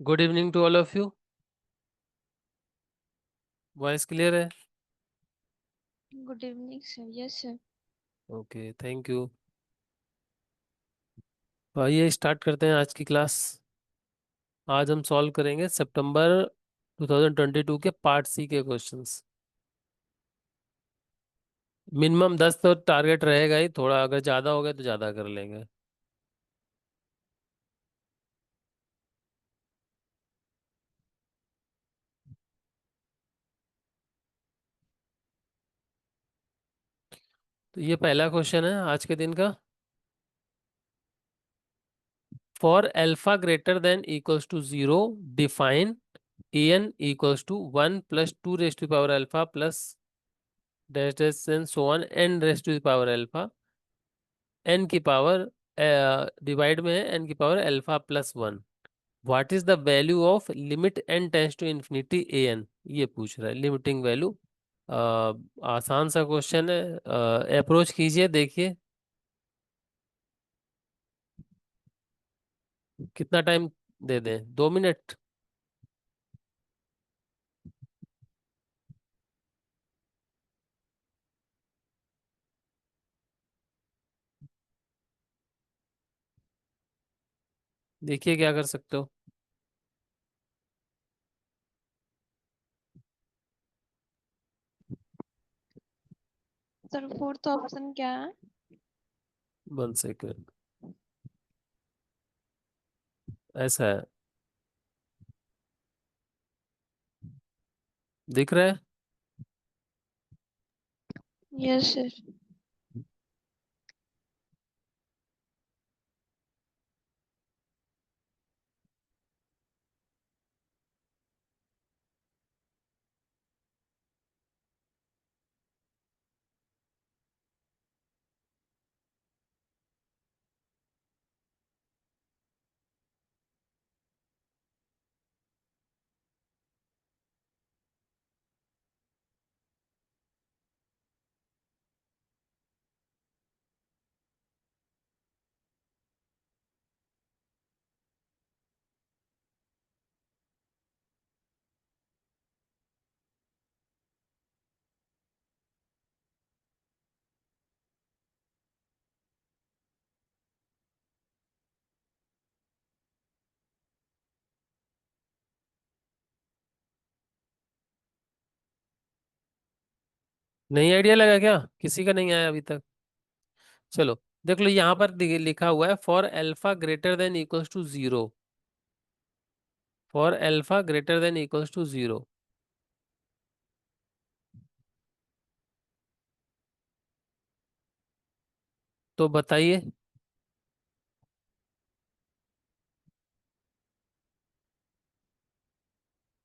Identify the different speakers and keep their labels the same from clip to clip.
Speaker 1: Good evening to all of you. Voice clear है?
Speaker 2: Good evening, sir. Yes, sir.
Speaker 1: Okay, thank you. आइए start करते हैं आज की क्लास। आज हम सॉल्व करेंगे सितंबर 2022 के पार्ट सी के क्वेश्चंस। मिनिमम 10 तो टारगेट रहेगा ही, थोड़ा अगर ज़्यादा हो गया तो ज़्यादा कर लेंगे। तो ये पहला क्वेश्चन है आज के दिन का। For alpha greater than equals to 0 define N equals to 1 plus 2 raise to power alpha plus dash dash and so on N raise to power alpha N की पावर डिवाइड में है एन की power alpha plus 1। What is the value of limit N tends to infinity A N, ये पूछ रहा है limiting value. आसान सा क्वेश्चन है, अप्रोच कीजिए, देखिए कितना टाइम दे दें। 2 मिनट। देखिए क्या कर सकते हो।
Speaker 2: सर फोर्थ ऑप्शन क्या है?
Speaker 1: 1 सेकेंड। ऐसा है, दिख रहा है।
Speaker 2: Yes sir.
Speaker 1: नहीं आइडिया लगा क्या? किसी का नहीं आया अभी तक? चलो देख लो, यहाँ पर लिखा हुआ है for alpha greater than equals to 0। For alpha greater than equals to 0, तो बताइए।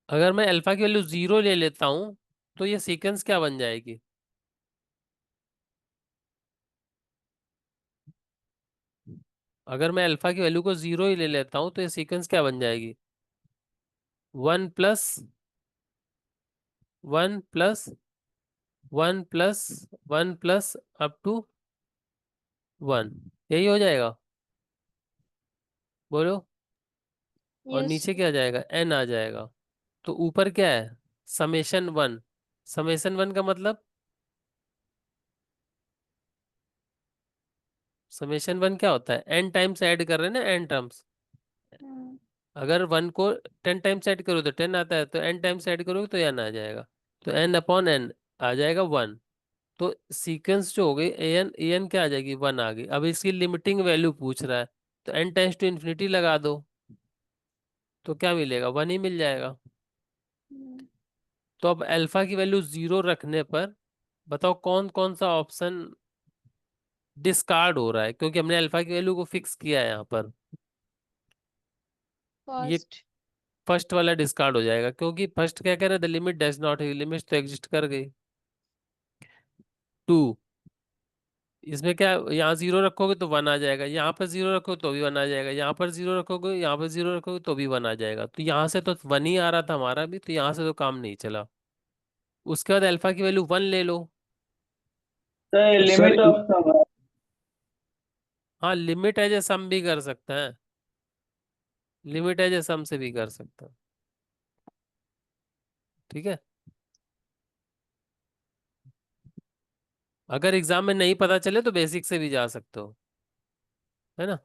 Speaker 1: अगर मैं अल्फा की वैल्यू 0 ले लेता हूं तो ये सीक्वेंस क्या बन जाएगी? अगर मैं अल्फा की वैल्यू को 0 ही ले लेता हूं तो ये सीक्वेंस क्या बन जाएगी? 1 plus 1 plus 1 plus up to 1, यही हो जाएगा। बोलो। और
Speaker 2: यस
Speaker 1: नीचे
Speaker 2: सर।
Speaker 1: क्या आ जाएगा? एन आ जाएगा। तो ऊपर क्या है? समेशन 1। समेशन 1 का मतलब, समेशन 1 क्या होता है? एन टाइम्स ऐड कर रहे हैं ना, एन टर्म्स।
Speaker 2: हम्म।
Speaker 1: अगर 1 को 10 टाइम्स ऐड करो तो 10 आता है, तो एन टाइम्स ऐड करोगे तो एन आ जाएगा। तो एन अपॉन एन आ जाएगा 1। तो सीक्वेंस जो हो गई ए एन, ए एन क्या आ जाएगी? 1 आ गई। अब इसकी लिमिटिंग वैल्यू पूछ रहा है, तो एन टेंस टू इन्फिनिटी लगा दो, तो क्या मिलेगा? 1 ही मिल जाएगा।
Speaker 2: हम्म।
Speaker 1: तो अब अल्फा की वैल्यू 0 रखने पर बताओ कौन कौन सा ऑप्शन डिस्कार्ड हो रहा है, क्योंकि हमने अल्फा की वैल्यू को फिक्स किया है यहाँ पर। ये
Speaker 2: फर्स्ट।
Speaker 1: फर्स्ट वाला डिस्कार्ड हो जाएगा, क्योंकि फर्स्ट क्या कह रहे थे? लिमिट डज नॉट, लिमिट तो एग्जिस्ट कर गई। 2, इसमें क्या, यहाँ 0 रखोगे तो 1 आ जाएगा, यहाँ पर 0 रखोगे तो भी 1 आ जाएगा, यहाँ पर 0 रखोगे, यहाँ पर 0 रखोगे तो भी 1 आ जाएगा। तो यहाँ से तो 1 ही आ रहा था हमारा भी, तो यहाँ से तो काम नहीं चला। उसके बाद अल्फा की वैल्यू 1 ले लो।
Speaker 3: Sir
Speaker 4: sir
Speaker 3: limit of some.
Speaker 1: हाँ, लिमिट एज ए सम भी कर सकते हैं, लिमिट एज ए सम से भी कर सकते हैं। ठीक है, अगर एग्जाम में नहीं पता चले तो बेसिक से भी जा सकते हो, है ना।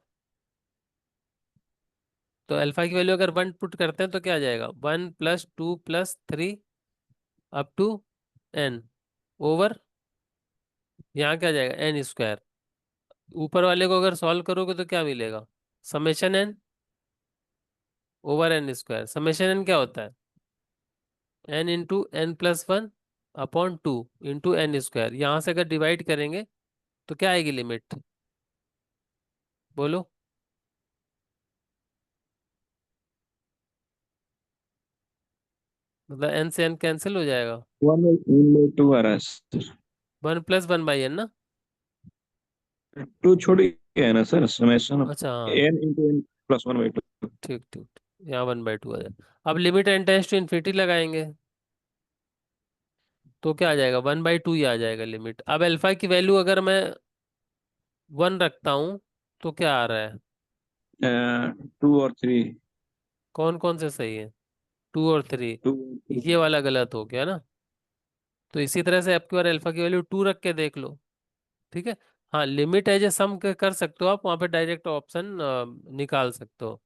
Speaker 1: तो अल्फा की वैल्यू अगर 1 पुट करते हैं तो क्या आ जाएगा, 1 + 2 + 3 अप टू n ओवर, यहाँ क्या आ जाएगा n²। ऊपर वाले को अगर सॉल्व करोगे तो क्या मिलेगा, summation n over n²। Summation n क्या होता है, n × n+1/2 n²। यहाँ से अगर डिवाइड करेंगे तो क्या आएगी लिमिट, बोलो। मतलब n से n कैंसिल हो जाएगा,
Speaker 3: 1/2 आ रहा है सर।
Speaker 1: 1 + 1/n ना।
Speaker 3: 2 छोड़ है ना सर, समेशन
Speaker 1: अच्छा हाँ,
Speaker 3: n × n+1/2।
Speaker 1: ठीक ठीक ठीक। यहाँ 1/2 आ जाएगा। अब limit n tends to infinity लगाएंगे तो क्या आ जाएगा, 1/2 ही आ जाएगा लिमिट। अब अल्फा की वैल्यू अगर मैं 1 रखता हूँ तो क्या आ रहा है,
Speaker 3: 2 और 3।
Speaker 1: कौन कौन से सही है, 2 और 3।
Speaker 3: 2।
Speaker 1: ये वाला गलत हो गया ना। तो इसी तरह से आपकी बार अल्फा की वैल्यू 2 रख के देख लो। ठीक है, हाँ लिमिट एज ए सम कर सकते हो आप, वहां पे डायरेक्ट ऑप्शन निकाल सकते हो।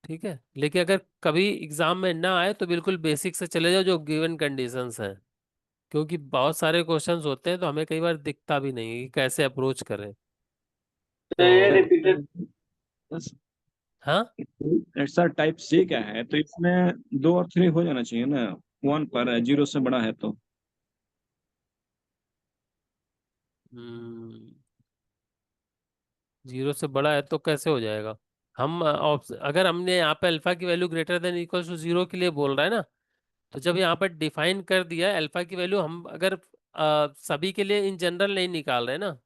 Speaker 1: ठीक है, लेकिन अगर कभी एग्जाम में ना आए तो बिल्कुल बेसिक से चले जाओ जो गिवन कंडीशंस हैं, क्योंकि बहुत सारे क्वेश्चंस होते हैं तो हमें कई बार दिखता भी नहीं है कि कैसे अप्रोच करें।
Speaker 3: तो ये
Speaker 1: तो
Speaker 3: रिपीटेड।
Speaker 1: हाँ,
Speaker 3: सर टाइप सी क्या है, तो इसमें 2 और 3 हो जाना चाहिए ना। 1 पर है, 0 से बड़ा है तो।
Speaker 1: हम्म, 0 से बड़ा है तो कैसे हो जाएगा। हम अगर हमने यहाँ पे अल्फा की value greater than equal to 0 के लिए बोल रहा है ना, तो जब यहाँ पर डिफाइन कर दिया है अल्फा की वैल्यू, हम अगर सभी के लिए इन जनरल नहीं निकाल रहे ना,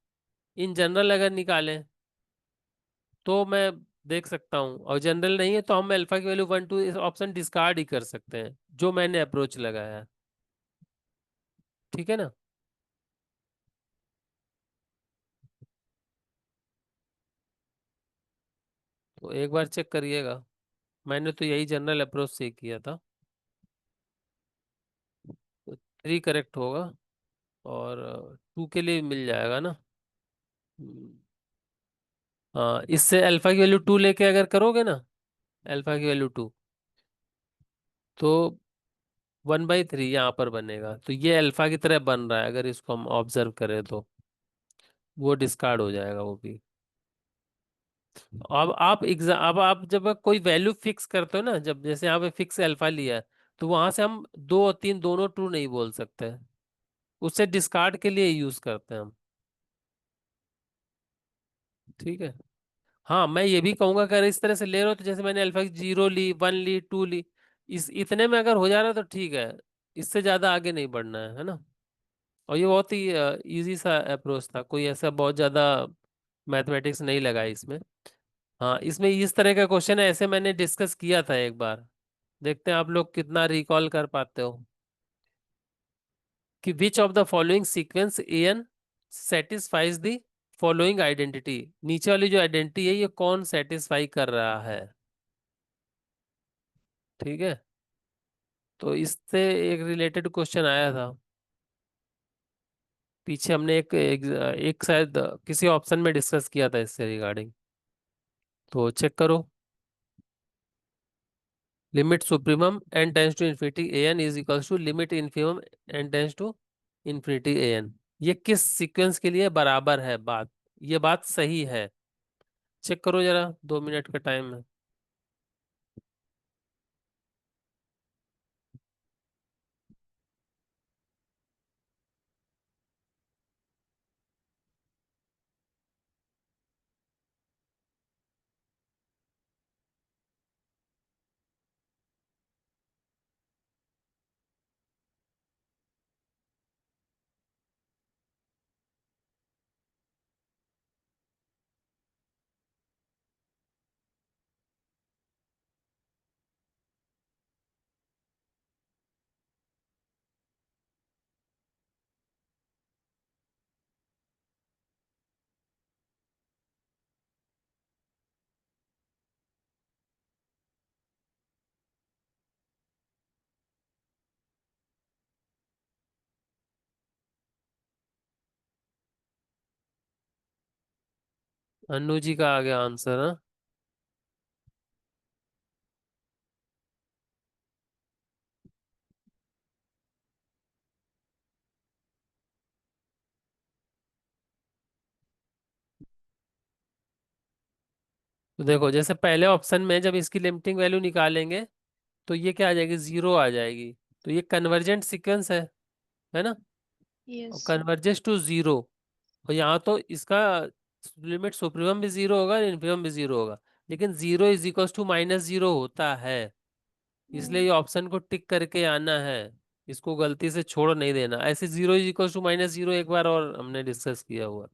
Speaker 1: इन जनरल अगर निकालें तो मैं देख सकता हूँ, और जनरल नहीं है तो हम अल्फा की वैल्यू 1 2 इस ऑप्शन डिस्कार्ड ही कर सकते हैं जो मैंने अप्रोच लगाया है। ठीक है ना। तो एक बार चेक करिएगा, मैंने तो यही जनरल अप्रोच से ही किया था। तो 3 करेक्ट होगा, और 2 के लिए मिल जाएगा ना। हम्म, हाँ, इससे अल्फा की वैल्यू 2 लेके अगर करोगे ना, अल्फा की वैल्यू 2, तो 1/3 यहाँ पर बनेगा, तो ये अल्फा की तरह बन रहा है अगर इसको हम ऑब्जर्व करें तो वो डिस्कार्ड हो जाएगा वो भी। अब आप जब कोई वैल्यू फिक्स करते हो ना, जब जैसे यहाँ पे फिक्स अल्फा लिया है, तो वहां से हम 2 और 3 दोनों ट्रू नहीं बोल सकते, उससे डिस्कार्ड के लिए यूज करते हैं हम। ठीक है, हाँ मैं ये भी कहूंगा कि अगर इस तरह से ले रहे हो तो जैसे मैंने अल्फा की 0 ली, 1 ली, 2 ली, इस इतने में अगर हो जा रहा है तो ठीक है, इससे ज्यादा आगे नहीं बढ़ना है ना। और ये बहुत ही इजी सा अप्रोच था, कोई ऐसा बहुत ज्यादा मैथमेटिक्स नहीं लगा इसमें। हाँ, इसमें इस तरह का क्वेश्चन है, ऐसे मैंने डिस्कस किया था एक बार, देखते हैं आप लोग कितना रिकॉल कर पाते हो। कि which of the following sequence N satisfies the following identity, नीचे वाली जो आइडेंटिटी है ये कौन सेटिस्फाई कर रहा है। ठीक है, तो इससे एक रिलेटेड क्वेश्चन आया था पीछे, हमने एक शायद किसी ऑप्शन में डिस्कस किया था इससे रिगार्डिंग, तो चेक करो। Limit supremum n tends to infinity an is equals to limit infimum n tends to infinity an, ये किस सीक्वेंस के लिए बराबर है बात, ये बात सही है। चेक करो जरा, 2 मिनट का टाइम है। अनु जी का आ गया आंसर। हाँ, तो देखो जैसे पहले ऑप्शन में जब इसकी लिमिटिंग वैल्यू निकालेंगे तो ये क्या आ जाएगी, जीरो आ जाएगी। तो ये कन्वर्जेंट सीक्वेंस है ना, और
Speaker 2: यस।
Speaker 1: Converges to zero. और यहाँ तो इसका लिमिट सुप्रीमम भी जीरो होगा, इन्फीमम भी जीरो होगा, लेकिन zero is equal to minus zero होता है। इसलिए ये ऑप्शन को टिक करके आना है, इसको गलती से छोड़ नहीं देना। ऐसे zero is equal to minus zero एक बार और हमने डिस्कस किया हुआ,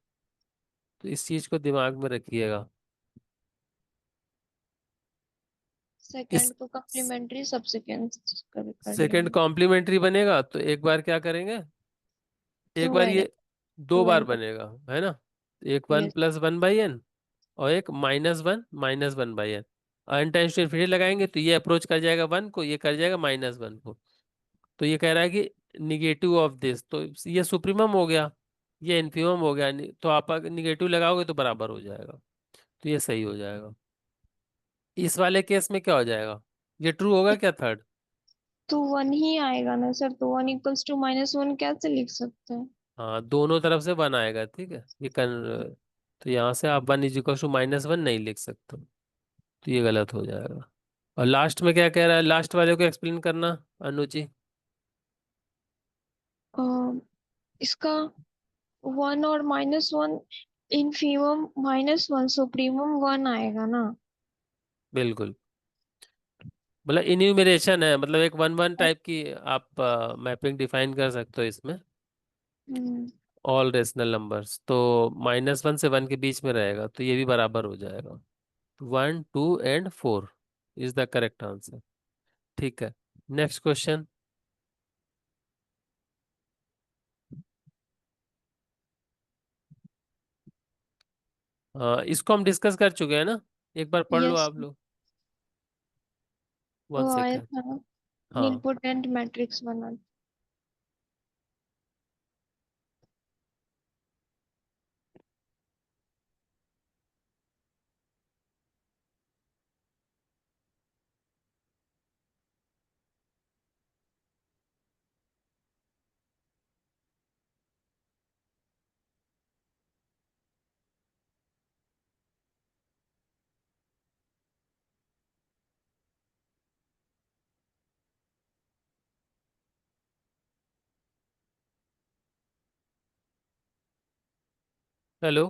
Speaker 1: तो इस चीज को दिमाग में रखिएगा। इस
Speaker 2: सेकंड को कम्प्लीमेंट्री सब्सिक्वेंस कर
Speaker 1: सेकंड
Speaker 2: लेंगे।
Speaker 1: कॉम्प्लीमेंट्री बनेगा तो एक बार क्या करेंगे, एक
Speaker 2: टू
Speaker 1: बार
Speaker 2: एन।
Speaker 1: ये दो
Speaker 2: टू
Speaker 1: बार
Speaker 2: एन।
Speaker 1: बनेगा, है ना। एक one
Speaker 2: yes.
Speaker 1: Plus one by N, और एक minus one by N. N times to infinity लगाएंगे तो ये अप्रोच कर जाएगा वन को, ये कर जाएगा माइनस वन को। तो ये कह रहा है कि निगेटिव ऑफ दिस, तो ये सुप्रीमम हो गया, ये इन्फीमम हो गया। तो आप अगर निगेटिव लगाओगे तो बराबर हो जाएगा, तो ये सही हो जाएगा। इस वाले केस में क्या हो जाएगा, ये ट्रू होगा क्या थर्ड।
Speaker 2: तो वन ही आएगा ना सर, तो one equals to minus one कैसे लिख सकते हैं?
Speaker 1: हाँ, दोनों तरफ से वन आएगा, ठीक है। तो यहाँ से आप one is equal to minus one नहीं लिख सकते, तो ये गलत हो जाएगा। और लास्ट में क्या कह रहा है, लास्ट वाले को एक्सप्लेन करना अनुजी।
Speaker 2: अ, इसका वन और minus one, infimum minus one, supremum one आएगा ना?
Speaker 1: बिल्कुल, मतलब इन्यूमरेशन है, मतलब एक वन वन टाइप की आप मैपिंग डिफाइन कर सकते हो इसमें।
Speaker 2: हम्म।
Speaker 1: ऑल रेशनल नंबर्स तो माइनस वन से वन के बीच में रहेगा, तो ये भी बराबर हो जाएगा। One two and four is the correct answer. ठीक है, नेक्स्ट क्वेश्चन। इसको हम डिस्कस कर चुके हैं ना, एक बार पढ़ लो
Speaker 2: यस।
Speaker 1: आप लोग। वन
Speaker 2: वो आया
Speaker 1: सेकेंड।
Speaker 2: था ना,
Speaker 1: हाँ,
Speaker 2: नीलपोटेंट मैट्रिक्स बना।
Speaker 1: हेलो।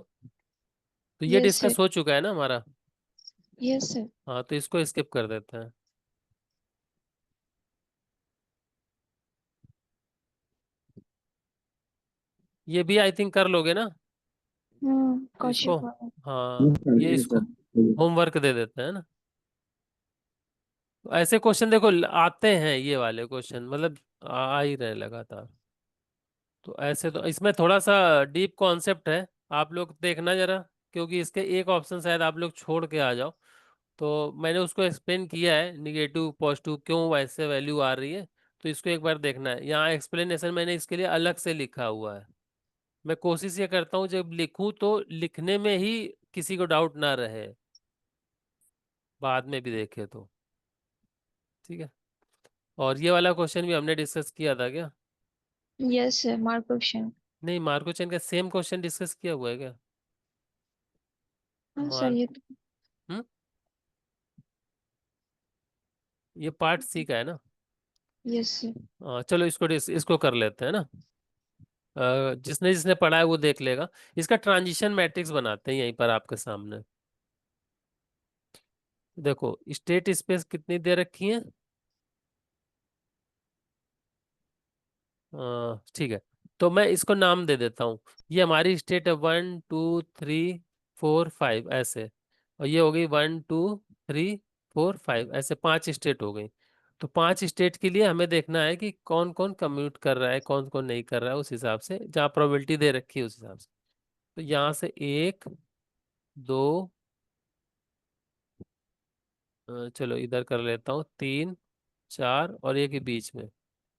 Speaker 1: तो ये
Speaker 2: यस सर।
Speaker 1: डिस्कस हो चुका है ना हमारा।
Speaker 2: Yes sir.
Speaker 1: हाँ, तो इसको स्किप कर देते हैं। ये भी आई थिंक कर लोगे ना, तो इसको,
Speaker 2: कौशिक वाला।
Speaker 1: हाँ ये
Speaker 3: यस
Speaker 1: इसको
Speaker 3: सर।
Speaker 1: होमवर्क दे देते हैं ना। तो ऐसे क्वेश्चन देखो आते हैं, ये वाले क्वेश्चन मतलब आ ही रहे लगातार। तो ऐसे तो इसमें थोड़ा सा डीप कॉन्सेप्ट है, आप लोग देखना जरा, क्योंकि इसके एक ऑप्शन शायद आप लोग छोड़ के आ जाओ। तो मैंने उसको एक्सप्लेन किया है, निगेटिव पॉजिटिव क्यों वैसे वैल्यू आ रही है। तो इसको एक बार देखना है, यहाँ एक्सप्लेनेशन मैंने इसके लिए अलग से लिखा हुआ है। मैं कोशिश ये करता हूँ जब लिखूं तो लिखने में ही किसी को डाउट ना रहे, बाद में भी देखे तो। ठीक है, और ये वाला क्वेश्चन भी हमने डिस्कस किया था क्या।
Speaker 2: Yes sir, Markov question.
Speaker 1: नहीं, मार्को चैन का सेम क्वेश्चन डिस्कस किया हुआ है क्या।
Speaker 2: हाँ सर,
Speaker 1: मार्क
Speaker 2: ये तो।
Speaker 1: हम्म ये पार्ट सी का है ना।
Speaker 2: Yes sir.
Speaker 1: चलो इसको कर लेते हैं ना। जिसने जिसने पढ़ा है वो देख लेगा। इसका ट्रांजिशन मैट्रिक्स बनाते हैं यहीं पर आपके सामने। देखो स्टेट स्पेस कितनी दे रखी है। ठीक है, तो मैं इसको नाम दे देता हूँ। ये हमारी स्टेट है one two three four five ऐसे, और ये हो गई one two three four five, ऐसे पांच स्टेट हो गई। तो पांच स्टेट के लिए हमें देखना है कि कौन कौन कम्यूट कर रहा है, कौन कौन नहीं कर रहा है, उस हिसाब से जहाँ प्रोबेबिलिटी दे रखी है उस हिसाब से। तो यहाँ से एक, दो, चलो इधर कर लेता हूँ, तीन, चार और एक ही बीच में।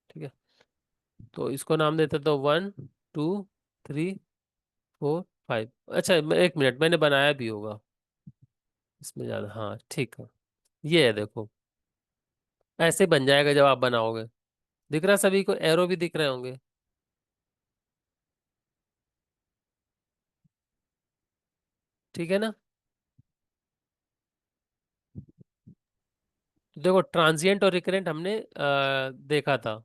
Speaker 1: ठीक है, तो इसको नाम देते तो वन टू थ्री फोर 5। अच्छा एक मिनट, मैंने बनाया भी होगा इसमें ज्यादा। हाँ ठीक है, ये है देखो, ऐसे बन जाएगा जब आप बनाओगे। दिख रहा सभी को, एरो भी दिख रहे होंगे। ठीक है ना। तो देखो ट्रांजिएंट और रिकरेंट हमने देखा था,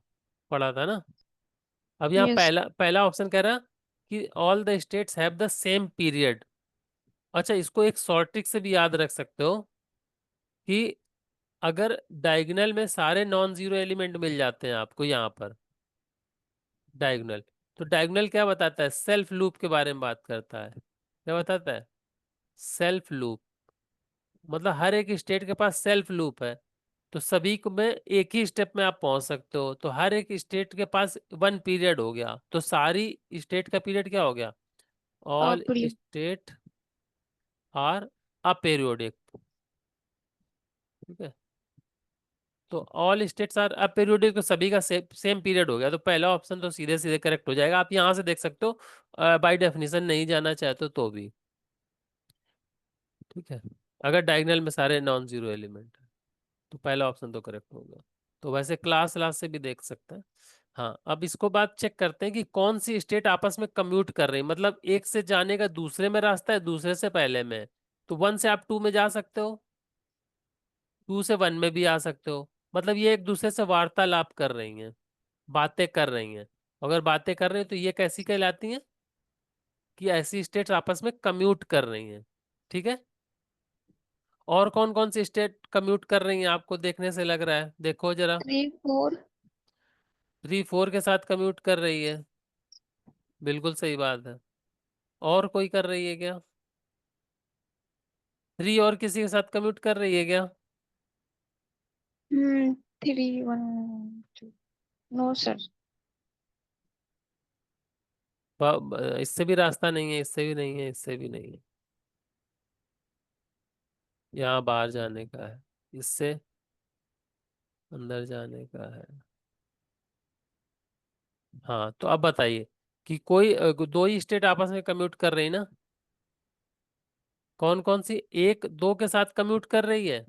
Speaker 1: पढ़ा था ना। अब यहाँ
Speaker 2: यस।
Speaker 1: पहला पहला ऑप्शन कह रहा कि all the states have the same period. अच्छा, इसको एक शॉर्ट ट्रिक से भी याद रख सकते हो कि अगर डायगोनल में सारे नॉन जीरो एलिमेंट मिल जाते हैं आपको यहाँ पर, डायगोनल, तो डायगोनल क्या बताता है? सेल्फ लूप के बारे में बात करता है। क्या बताता है? Self loop. मतलब हर एक स्टेट के पास सेल्फ लूप है, तो सभी को में एक ही स्टेप में आप पहुंच सकते हो। तो हर एक स्टेट के पास वन पीरियड हो गया, तो सारी स्टेट का पीरियड क्या हो गया? ऑल
Speaker 2: अपरी
Speaker 1: स्टेट आर अपीरियोडिक। ठीक है, तो ऑल स्टेट्स आर अपीरियोडिक, तो सभी का सेम पीरियड हो गया। तो पहला ऑप्शन तो सीधे सीधे करेक्ट हो जाएगा। आप यहां से देख सकते हो, बाय डेफिनेशन नहीं जाना चाहते तो भी। ठीक है, अगर डायगोनल में सारे नॉन जीरो एलिमेंट है तो पहला ऑप्शन तो करेक्ट होगा। तो वैसे क्लास क्लास से भी देख सकते हैं। हाँ, अब इसको बात चेक करते हैं कि कौन सी स्टेट आपस में कम्यूट कर रही है, मतलब एक से जाने का दूसरे में रास्ता है, दूसरे से पहले में है। तो वन से आप टू में जा सकते हो, टू से वन में भी आ सकते हो। मतलब ये एक दूसरे से वार्तालाप कर रही हैं, बातें कर रही हैं। अगर बातें कर रही हैं तो ये कैसी कहलाती हैं? कि ऐसी स्टेट्स आपस में कम्यूट कर रही हैं। ठीक है, और कौन कौन सी स्टेट कम्यूट कर रही हैं आपको देखने से लग रहा है? देखो जरा।
Speaker 2: 3 4।
Speaker 1: 3 4 के साथ कम्यूट कर रही है, बिल्कुल सही बात है। और कोई कर रही है क्या? 3 और किसी के साथ कम्यूट कर रही है क्या?
Speaker 2: 3 1 2। No sir.
Speaker 1: इससे भी रास्ता नहीं है, इससे भी नहीं है, इससे भी नहीं है। यहाँ बाहर जाने का है, इससे अंदर जाने का है। हाँ, तो अब बताइए कि कोई दो ही स्टेट आपस में कम्यूट कर रही ना? कौन कौन सी? एक दो के साथ कम्यूट कर रही है,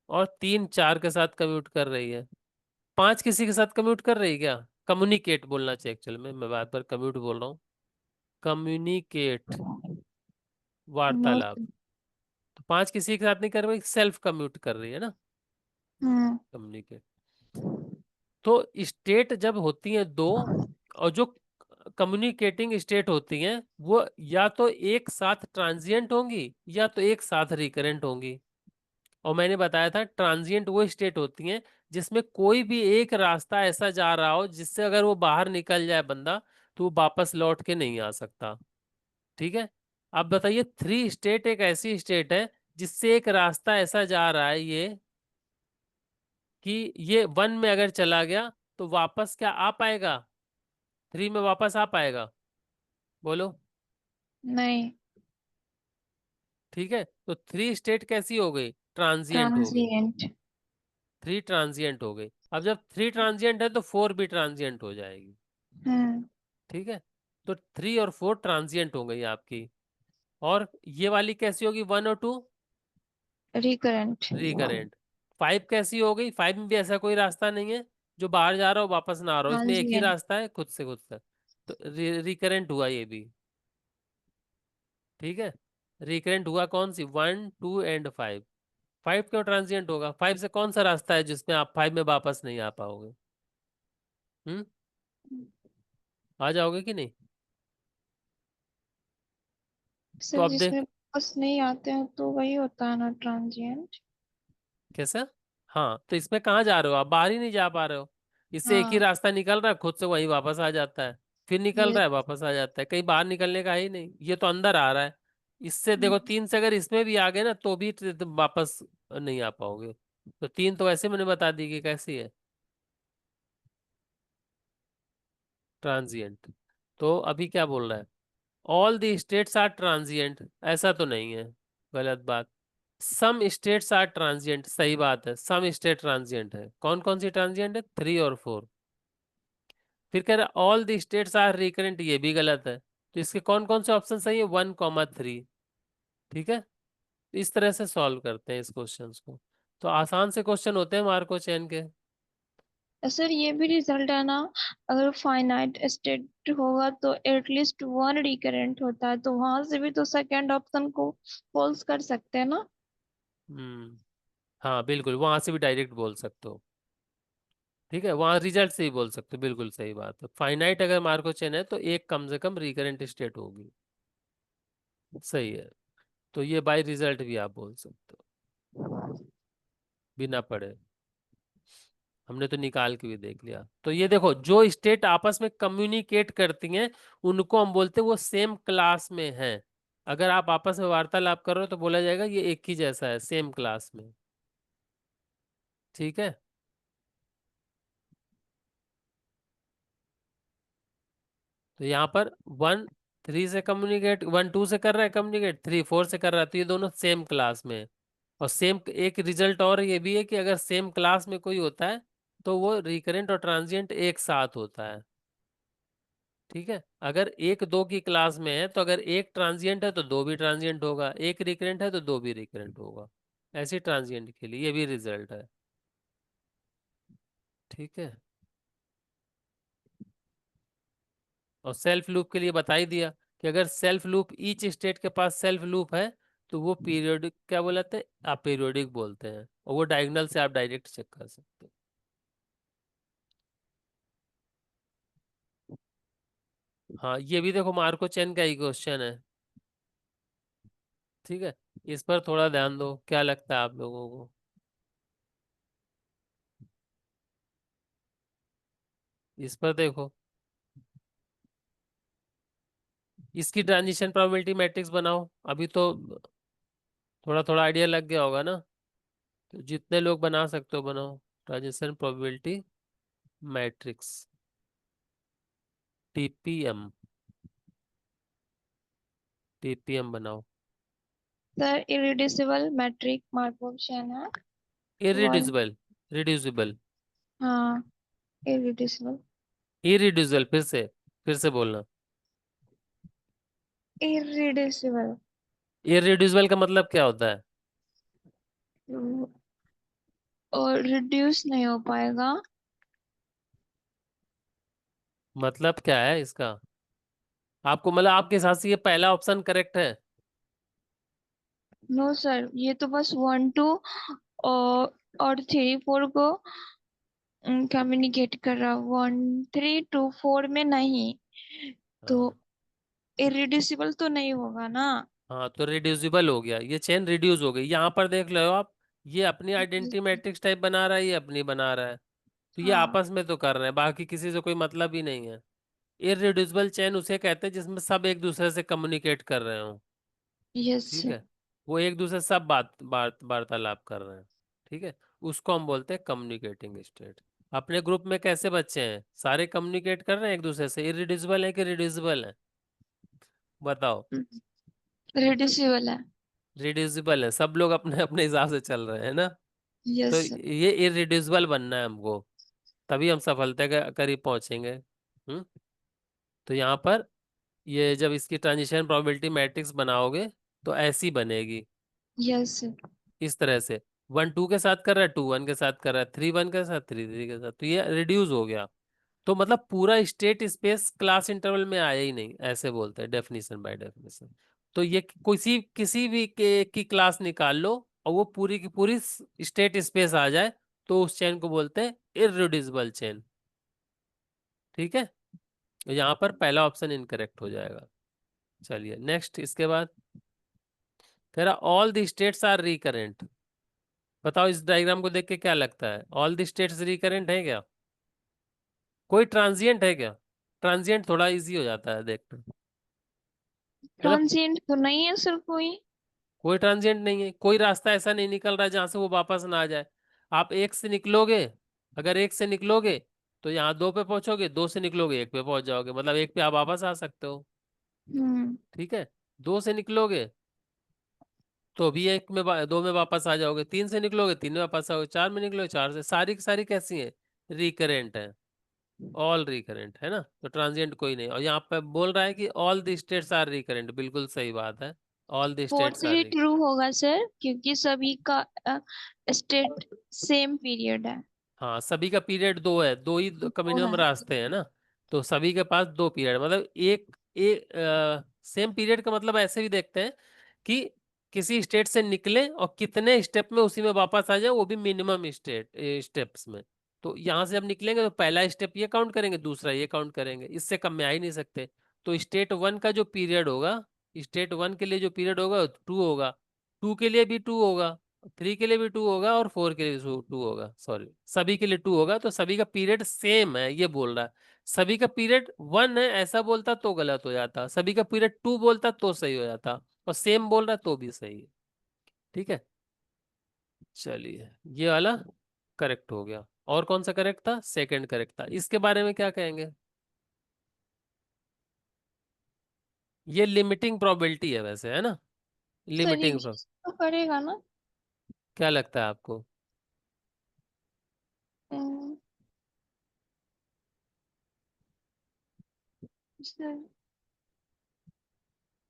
Speaker 1: और तीन चार के साथ कम्यूट कर रही है। पांच किसी के साथ कम्यूट कर रही है क्या? कम्युनिकेट बोलना चाहिए एक्चुअल में, मैं बात पर कम्यूट बोल रहा हूँ। कम्युनिकेट,
Speaker 2: नो
Speaker 1: वार्तालाप।
Speaker 2: सर।
Speaker 1: तो पांच किसी के साथ नहीं कर रही, सेल्फ कम्यूट कर रही है ना,
Speaker 2: हम्म।
Speaker 1: कम्युनिकेट। तो स्टेट जब होती हैं दो, और जो कम्युनिकेटिंग स्टेट होती हैं वो या तो एक साथ ट्रांजिएंट होंगी या तो एक साथ रिकरेंट होंगी। और मैंने बताया था ट्रांजिएंट वो स्टेट होती हैं जिसमें कोई भी एक रास्ता ऐसा जा रहा हो जिससे अगर वो बाहर निकल जाए बंदा, तो वो वापस लौट के नहीं आ सकता। ठीक है, अब बताइए थ्री स्टेट एक ऐसी स्टेट है जिससे एक रास्ता ऐसा जा रहा है ये, कि ये वन में अगर चला गया तो वापस क्या आ पाएगा? थ्री में वापस आ पाएगा? बोलो।
Speaker 2: नहीं।
Speaker 1: ठीक है, तो थ्री स्टेट कैसी हो गई? ट्रांजिएंट हो गई।
Speaker 2: ट्रांजिएंट।
Speaker 1: थ्री ट्रांजिएंट हो गई। अब जब थ्री ट्रांजिएंट है तो फोर भी ट्रांजिएंट हो जाएगी।
Speaker 2: हम्म।
Speaker 1: ठीक है, तो थ्री और फोर ट्रांजिएंट हो गई आपकी। और ये वाली कैसी होगी? वन और टू
Speaker 2: रिकरेंट।
Speaker 1: रिकरेंट। फाइव कैसी हो गई? फाइव में भी ऐसा कोई रास्ता नहीं है जो बाहर जा रहा हो वापस ना आ रहा हो, इसमें एक ही
Speaker 2: ट्रांजिएंट।
Speaker 1: रास्ता है, खुद से खुद से। तो रिकरेंट हुआ ये भी। ठीक है, रिकरेंट हुआ कौन सी? One two and five. Five क्यों ट्रांजिएंट होगा? फाइव से कौन सा रास्ता है जिसमें आप फाइव में वापस नहीं आ पाओगे? हम्म, आ जाओगे कि नहीं? तो
Speaker 2: सर
Speaker 1: अब देख
Speaker 2: जिसमें बस नहीं आते हैं तो वही होता है ना ट्रांजिएंट।
Speaker 1: कैसा। हाँ, तो इसमें कहाँ जा रहे हो आप? बाहर ही नहीं जा पा रहे हो। इससे एक ही
Speaker 2: हाँ।
Speaker 1: रास्ता निकल रहा है, खुद से वहीं वापस आ जाता है। फिर निकल
Speaker 2: ये।
Speaker 1: रहा है, वापस आ जाता है, कहीं बाहर निकलने का है ही नहीं, ये तो अंदर आ रहा है। इससे देखो, तीन से अगर इसमें भी आ गए ना तो भी वापस नहीं आ पाओगे। तो तीन तो वैसे मैंने बता दी कि कैसी है, ट्रांजिएंट। तो अभी क्या बोल रहा है? All the states are transient, ऐसा तो नहीं है, गलत बात। सम स्टेट्स आर ट्रांजिएंट, सही बात है, सम स्टेट ट्रांजिएंट है। कौन कौन सी ट्रांजिएंट है? थ्री और फोर। फिर कह रहा all the states are recurrent, ये भी गलत है। तो इसके कौन कौन से ऑप्शन सही है? 1, 3। ठीक है, इस तरह से सॉल्व करते हैं इस क्वेश्चंस को। तो आसान से क्वेश्चन होते हैं मार्को चेन के।
Speaker 2: सर ये भी रिजल्ट है ना, अगर फाइनाइट स्टेट होगा तो एटलीस्ट वन रिकरेंट होता है, तो वहां से भी तो सेकंड ऑप्शन को फॉल्स कर सकते हैं ना।
Speaker 1: हम्म, हाँ बिल्कुल, वहां से भी डायरेक्ट बोल सकते हो। ठीक है, वहां रिजल्ट से ही बोल सकते हो, बिल्कुल सही बात है। फाइनाइट अगर मार्को चेन है तो एक कम से कम रिकरेंट स्टेट होगी। सही है, तो ये बाय रिजल्ट भी आप बोल सकते हो बिना पढ़े। हमने तो निकाल के भी देख लिया। तो ये देखो, जो स्टेट आपस में कम्युनिकेट करती हैं उनको हम बोलते हैं वो सेम क्लास में हैं। अगर आप आपस में वार्तालाप कर रहे हो तो बोला जाएगा ये एक ही जैसा है, सेम क्लास में। ठीक है, तो यहाँ पर 1, 3 से कम्युनिकेट, 1, 2 से कर रहा है कम्युनिकेट, 3, 4 से कर रहा है, तो ये दोनों सेम क्लास में है। और सेम एक रिजल्ट और ये भी है कि अगर सेम क्लास में कोई होता है तो वो रिकरेंट और ट्रांजिएंट एक साथ होता है। ठीक है, अगर 1, 2 की क्लास में है तो अगर एक ट्रांजिएंट है तो दो भी ट्रांजिएंट होगा, एक रिकरेंट है तो दो भी रिकरेंट होगा। ऐसे ट्रांजिएंट के लिए ये भी रिजल्ट है। ठीक है, और सेल्फ लूप के लिए बता ही दिया कि अगर सेल्फ लूप ईच स्टेट के पास सेल्फ लूप है तो वो पीरियोडिक क्या बोलते हैं, आप पीरियोडिक बोलते हैं, और वो डायगोनल से आप डायरेक्ट चेक कर सकते हो। हाँ, ये भी देखो मार्को चेन का ही क्वेश्चन है। ठीक है, इस पर थोड़ा ध्यान दो, क्या लगता है आप लोगों को? इस पर देखो, इसकी ट्रांजिशन प्रोबेबिलिटी मैट्रिक्स बनाओ। अभी तो थोड़ा थोड़ा आइडिया लग गया होगा ना, तो जितने लोग बना सकते हो बनाओ। Transition probability matrix, TPM, TPM बनाओ।
Speaker 2: Sir irreducible matrix Markov chain है। वन।
Speaker 1: इरिड्यूसिबल, रिड्यूसिबल,
Speaker 2: हाँ, इरिड्यूसिबल।
Speaker 1: इरिड्यूसिबल, फिर से बोलना।
Speaker 2: इरिड्यूसिबल
Speaker 1: इरिड्यूसिबल का मतलब क्या होता है?
Speaker 2: और रिड्यूस नहीं हो पाएगा।
Speaker 1: मतलब क्या है इसका? आपको मतलब आपके हिसाब से ये पहला ऑप्शन करेक्ट है?
Speaker 2: नो सर, ये तो बस 1, 2 और 3, 4 को कम्युनिकेट कर रहा, 1, 3, 2, 4 में नहीं, तो
Speaker 1: हाँ,
Speaker 2: इरिड्यूसिबल तो नहीं होगा ना।
Speaker 1: हाँ तो रिड्यूसिबल हो गया, ये चेन रिड्यूस हो गई। यहाँ पर देख लो आप, ये अपनी आइडेंटिटी मैट्रिक्स टाइप बना रहा है, ये अपनी बना रहा है, तो ये
Speaker 2: हाँ।
Speaker 1: आपस में तो कर रहे हैं, बाकी किसी से कोई मतलब ही नहीं है। इररिड्यूसिबल चेन उसे कहते हैं जिसमें सब एक दूसरे से कम्युनिकेट कर रहे हो।
Speaker 2: यस
Speaker 1: ठीक
Speaker 2: सर।
Speaker 1: है, वो एक दूसरे से सब बात बात वार्तालाप कर रहे हैं। ठीक है, उसको हम बोलते हैं कम्युनिकेटिंग स्टेट। अपने ग्रुप में कैसे बच्चे हैं, सारे कम्युनिकेट कर रहे हैं एक दूसरे से, इररिड्यूसिबल है कि रिड्यूसिबल है? बताओ।
Speaker 2: रिड्यूसिबल है।
Speaker 1: रिड्यूसिबल है, सब लोग अपने अपने हिसाब से चल रहे हैं ना। तो
Speaker 2: यस सर।
Speaker 1: ये इररिड्यूसिबल बनना है हमको, तभी हम सफलता के करीब पहुंचेंगे। तो यहाँ पर ये जब इसकी ट्रांजिशन प्रोबेबिलिटी मैट्रिक्स बनाओगे तो ऐसी बनेगी,
Speaker 2: यस सर।
Speaker 1: इस तरह से। 1, 2 के साथ कर रहा है, 2, 1 के साथ कर रहा है, 3, 1 के साथ, 3, 3 के साथ, तो ये रिड्यूस हो गया। तो मतलब पूरा स्टेट स्पेस क्लास इंटरवल में आया ही नहीं, ऐसे बोलते हैं डेफिनेशन बाय डेफिनेशन। तो ये किसी भी की क्लास निकाल लो और वो पूरी की पूरी स्टेट स्पेस आ जाए तो उस चेन को बोलते हैं इररिड्यूसिबल चेन। ठीक है, तो यहाँ पर पहला ऑप्शन इनकरेक्ट हो जाएगा। चलिए नेक्स्ट, इसके बाद कह रहा all the states are recurrent. बताओ इस डायग्राम को देख के क्या लगता है, ऑल द स्टेट्स रिकरेंट है क्या? कोई ट्रांजिएंट है क्या? ट्रांजिएंट थोड़ा इजी हो जाता है देखना। मतलब
Speaker 2: ट्रांजिएंट तो नहीं है सर कोई।
Speaker 1: कोई ट्रांजिएंट नहीं है, कोई रास्ता ऐसा नहीं निकल रहा है जहां से वो वापस ना आ जाए। आप एक से निकलोगे, अगर एक से निकलोगे तो यहाँ दो पे पहुंचोगे, दो से निकलोगे एक पे पहुंच जाओगे, मतलब एक पे आप वापस आ सकते हो।
Speaker 2: हम्म।
Speaker 1: ठीक है, दो से निकलोगे तो भी एक में दो में वापस आ जाओगे, तीन से निकलोगे तीन में वापस आओगे, चार में निकलोगे चार से, सारी की सारी कैसी है, रिकरेंट है। ऑल रिकरेंट है ना, तो ट्रांजिएंट कोई नहीं। और यहाँ पे बोल रहा है कि all the states are recurrent, बिल्कुल सही बात है, all the states are
Speaker 2: fourthly true होगा सर, क्योंकि सभी का स्टेट सेम पीरियड है।
Speaker 1: हाँ, सभी का पीरियड 2 है, दो ही
Speaker 2: वो
Speaker 1: मिनिमम
Speaker 2: है।
Speaker 1: रास्ते हैं ना, तो सभी के पास 2 पीरियड, मतलब एक सेम पीरियड का मतलब ऐसे भी देखते हैं कि किसी स्टेट से निकले और कितने स्टेप में उसी में वापस आ जाए, वो भी मिनिमम स्टेप्स में। तो यहाँ से जब निकलेंगे तो पहला स्टेप ये काउंट करेंगे, दूसरा ये काउंट करेंगे, इससे कम में आ ही नहीं सकते। तो स्टेट 1 का जो पीरियड होगा, स्टेट 1 के लिए जो पीरियड होगा 2 होगा, 2 के लिए भी 2 होगा, 3 के लिए भी 2 होगा, और 4 के लिए भी 2 होगा, सॉरी सभी के लिए 2 होगा। तो सभी का पीरियड सेम है ये बोल रहा है। सभी का पीरियड 1 है ऐसा बोलता तो गलत हो जाता, सभी का पीरियड 2 बोलता तो सही हो जाता, और सेम बोल रहा तो भी सही है। ठीक है, चलिए ये वाला करेक्ट हो गया। और कौन सा करेक्ट था? सेकंड करेक्ट था। इसके बारे में क्या कहेंगे? ये लिमिटिंग प्रोबेबिलिटी है वैसे, है ना,
Speaker 2: सर
Speaker 1: लिमिटिंग।
Speaker 2: एग्जिस्ट तो करेगा ना?
Speaker 1: क्या लगता है आपको?
Speaker 2: हम्म, सर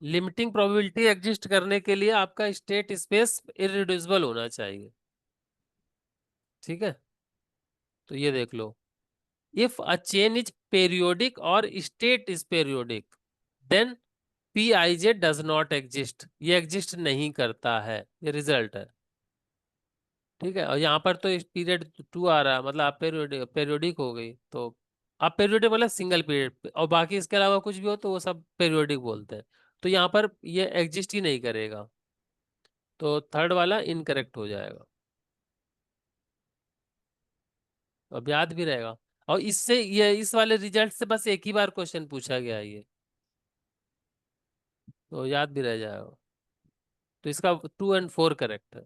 Speaker 1: लिमिटिंग प्रोबेबिलिटी एग्जिस्ट करने के लिए आपका स्टेट स्पेस इररिड्यूसिबल होना चाहिए। ठीक है, तो ये देख लो, if a chain is periodic और state is periodic then PIJ does not exist, ये एग्जिस्ट नहीं करता है, ये रिजल्ट है। ठीक है, और यहाँ पर तो पीरियड 2 आ रहा है, मतलब आप पेरियोडिक हो गई, तो आप पेरियोडिक मतलब सिंगल पीरियड, और बाकी इसके अलावा कुछ भी हो तो वो सब पेरियोडिक बोलते हैं। तो यहाँ पर ये एग्जिस्ट ही नहीं करेगा, तो थर्ड वाला इनकरेक्ट हो जाएगा। अब याद भी रहेगा, और इससे ये इस वाले रिजल्ट से बस एक ही बार क्वेश्चन पूछा गया है ये, तो याद भी रह जाएगा। तो इसका 2 और 4 करेक्ट है।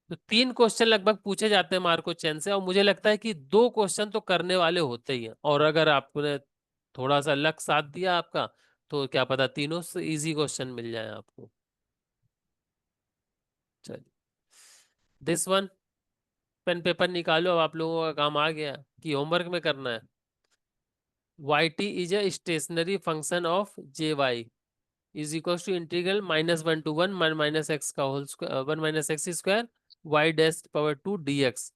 Speaker 1: तो 3 क्वेश्चन लगभग पूछे जाते हैं मार्को चेन से, और मुझे लगता है कि 2 क्वेश्चन तो करने वाले होते ही हैं, और अगर आपने थोड़ा सा लक साथ दिया आपका, तो क्या पता तीनों से इजी क्वेश्चन मिल जाए आपको। चलिए, दिस वन, पेन पेपर निकालो, अब आप लोगों का काम आ गया कि होमवर्क में करना है। yt is a stationary function of jy is equals to integral -1 to 1 minus x का whole square 1 minus x square y dash power 2 dx।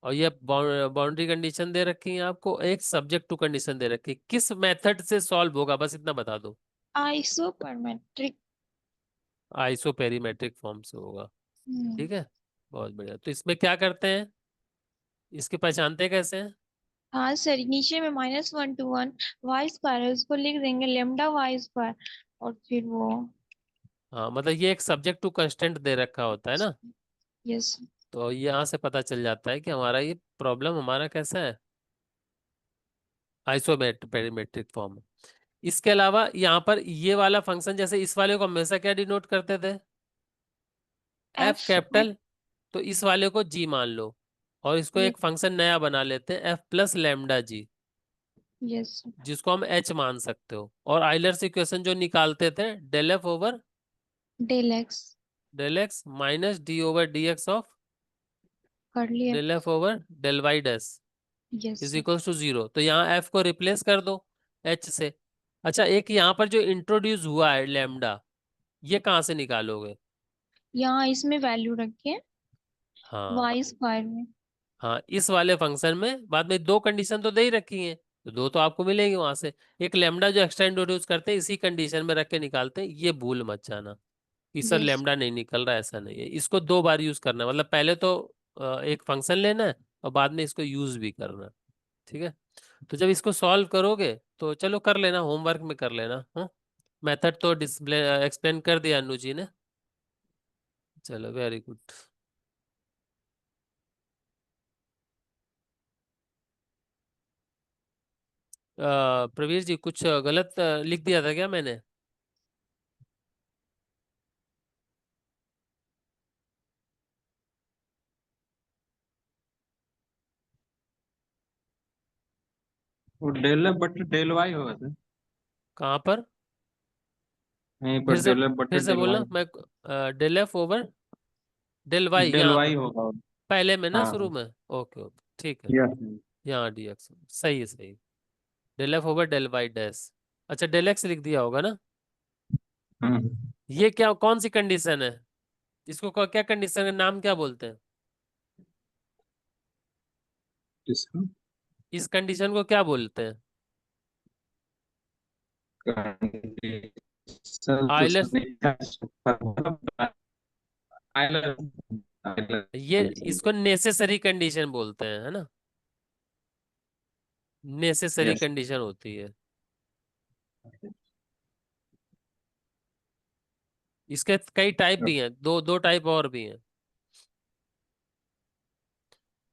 Speaker 1: और ये बाउंड्री कंडीशन दे रखी है आपको, एक सब्जेक्ट टू कंडीशन दे रखी है। किस मेथड से सॉल्व होगा बस इतना बता दो।
Speaker 2: आइसोपरमेट्रिक।
Speaker 1: आइसोपेरीमेट्रिक फॉर्म से होगा। ठीक है, बहुत बढ़िया। तो इसमें क्या करते हैं, इसके पहचानते कैसे हैं?
Speaker 2: हाँ सर, नीचे में -1 to 1 वाई स्क्वायर है, उसको लिख देंगे लेमडा वाई स्क्वायर, और फिर वो।
Speaker 1: हाँ, मतलब ये एक सब्जेक्ट टू कंस्टेंट दे रखा होता है ना,
Speaker 2: यस।
Speaker 1: तो यहाँ से पता चल जाता है कि हमारा ये प्रॉब्लम हमारा कैसा है, आइसोपेरीमेट्रिक फॉर्म है। इसके अलावा यहाँ पर ये वाला फंक्शन, जैसे इस वाले को हमेशा क्या डिनोट करते थे, एफ
Speaker 2: एफ।
Speaker 1: कैपिटल, तो इस वाले को जी मान लो, और इसको
Speaker 2: यस।
Speaker 1: एक फंक्शन नया बना लेते हैं एफ प्लस लैम्डा जी,
Speaker 2: यस।
Speaker 1: जिसको हम एच मान सकते हो। और आइलर्स इक्वेशन जो निकालते थे, del F over
Speaker 2: del X.
Speaker 1: Del X minus D over D X of
Speaker 2: कर लिए।
Speaker 1: Del F over del Y dash
Speaker 2: yes.
Speaker 1: Is equal to 0। तो यहाँ एफ को रिप्लेस कर दो एच से। अच्छा, एक यहाँ पर जो इंट्रोड्यूस हुआ है लैम्डा, ये कहाँ से निकालोगे?
Speaker 2: यहाँ इसमें वैल्यू रखिए
Speaker 1: हाँ,
Speaker 2: वाई स्क्वायर में।
Speaker 1: हाँ, इस वाले फंक्शन में बाद में 2 कंडीशन तो दे ही रखी हैं, तो 2 तो आपको मिलेंगे वहां से। एक लेमडा जो एक्स्ट्रा इंट्रोड्यूस करते हैं इसी कंडीशन में रख के निकालते हैं, ये भूल मत जाना कि सर
Speaker 2: यस।
Speaker 1: लेमडा नहीं निकल रहा, ऐसा नहीं है। इसको 2 बार यूज करना है, मतलब पहले तो एक फंक्शन लेना है और बाद में इसको यूज भी करना है। ठीक है, तो जब इसको सॉल्व करोगे तो चलो कर लेना, होमवर्क में कर लेना। हाँ, मेथड तो डिस्प्ले एक्सप्लेन कर दिया अनु जी ने। चलो, वेरी गुड। प्रवीर जी, कुछ गलत लिख दिया था क्या मैंने?
Speaker 3: वो del F but del Y होगा सर।
Speaker 1: कहाँ पर?
Speaker 3: यहीं
Speaker 1: फिर
Speaker 3: पर
Speaker 1: से
Speaker 3: डेल एफ बट
Speaker 1: फिर से
Speaker 3: डेल
Speaker 1: बोलना,
Speaker 3: वाई।
Speaker 1: मैं del F over del Y
Speaker 3: del
Speaker 1: यहाँ
Speaker 3: वाई
Speaker 1: पर
Speaker 3: होगा।
Speaker 1: पहले में ना,
Speaker 3: हाँ
Speaker 1: शुरू में। ओके ओके, ठीक है।
Speaker 3: यस।
Speaker 1: यहाँ dx सही है, सही। Del F over del Y dash. अच्छा डेल एक्स लिख दिया होगा ना।
Speaker 3: हाँ
Speaker 1: ये क्या, कौन सी कंडीशन है? इसको क्या कंडीशन है, नाम क्या बोलते हैं?
Speaker 3: इसका
Speaker 1: इस कंडीशन को क्या बोलते हैं?
Speaker 3: कंडीशन तो
Speaker 1: आयलर।
Speaker 3: नहीं कह सकता। आयलर आयलर
Speaker 1: ये
Speaker 3: कंडीशन।
Speaker 1: इसको नेसेसरी कंडीशन बोलते हैं, है ना। Necessary
Speaker 3: yes.
Speaker 1: कंडीशन होती है। इसके कई टाइप भी हैं, दो दो टाइप और भी हैं।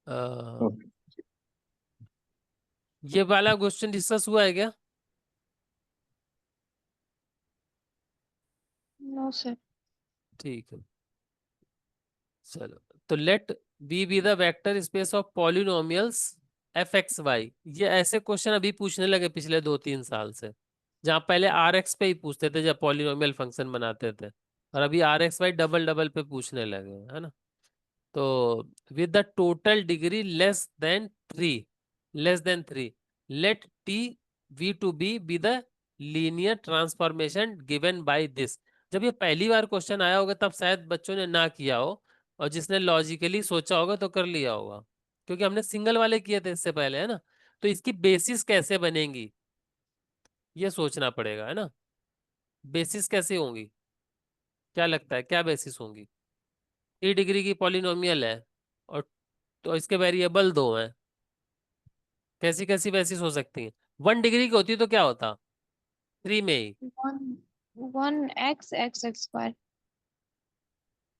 Speaker 1: Uh,
Speaker 3: okay.
Speaker 1: ये वाला क्वेश्चन डिस्कस हुआ है क्या?
Speaker 2: No sir.
Speaker 1: ठीक है, चलो। तो let be the vector space of polynomials F X Y. ये ऐसे क्वेश्चन अभी पूछने लगे पिछले 2-3 साल से, जहाँ पहले आर एक्स पे ही पूछते थे जब पॉलिनोमियल फंक्शन बनाते थे, और अभी R X Y double double पे पूछने लगे, है ना। तो with the total degree less than three let T V to be the linear transformation given by this. जब ये पहली बार क्वेश्चन आया होगा तब शायद बच्चों ने ना किया हो, और जिसने लॉजिकली सोचा होगा तो कर लिया होगा, क्योंकि हमने सिंगल वाले किए थे इससे पहले, है ना। तो इसकी बेसिस कैसे बनेंगी ये सोचना पड़ेगा, है ना। बेसिस कैसे होंगी, क्या लगता है क्या बेसिस होंगी? 3 डिग्री की पॉलिनोमियल है, और तो इसके वेरिएबल 2 हैं, कैसी कैसी बेसिस हो सकती हैं? 1 डिग्री की होती तो क्या होता, 3 में ही।
Speaker 2: One one x x x square.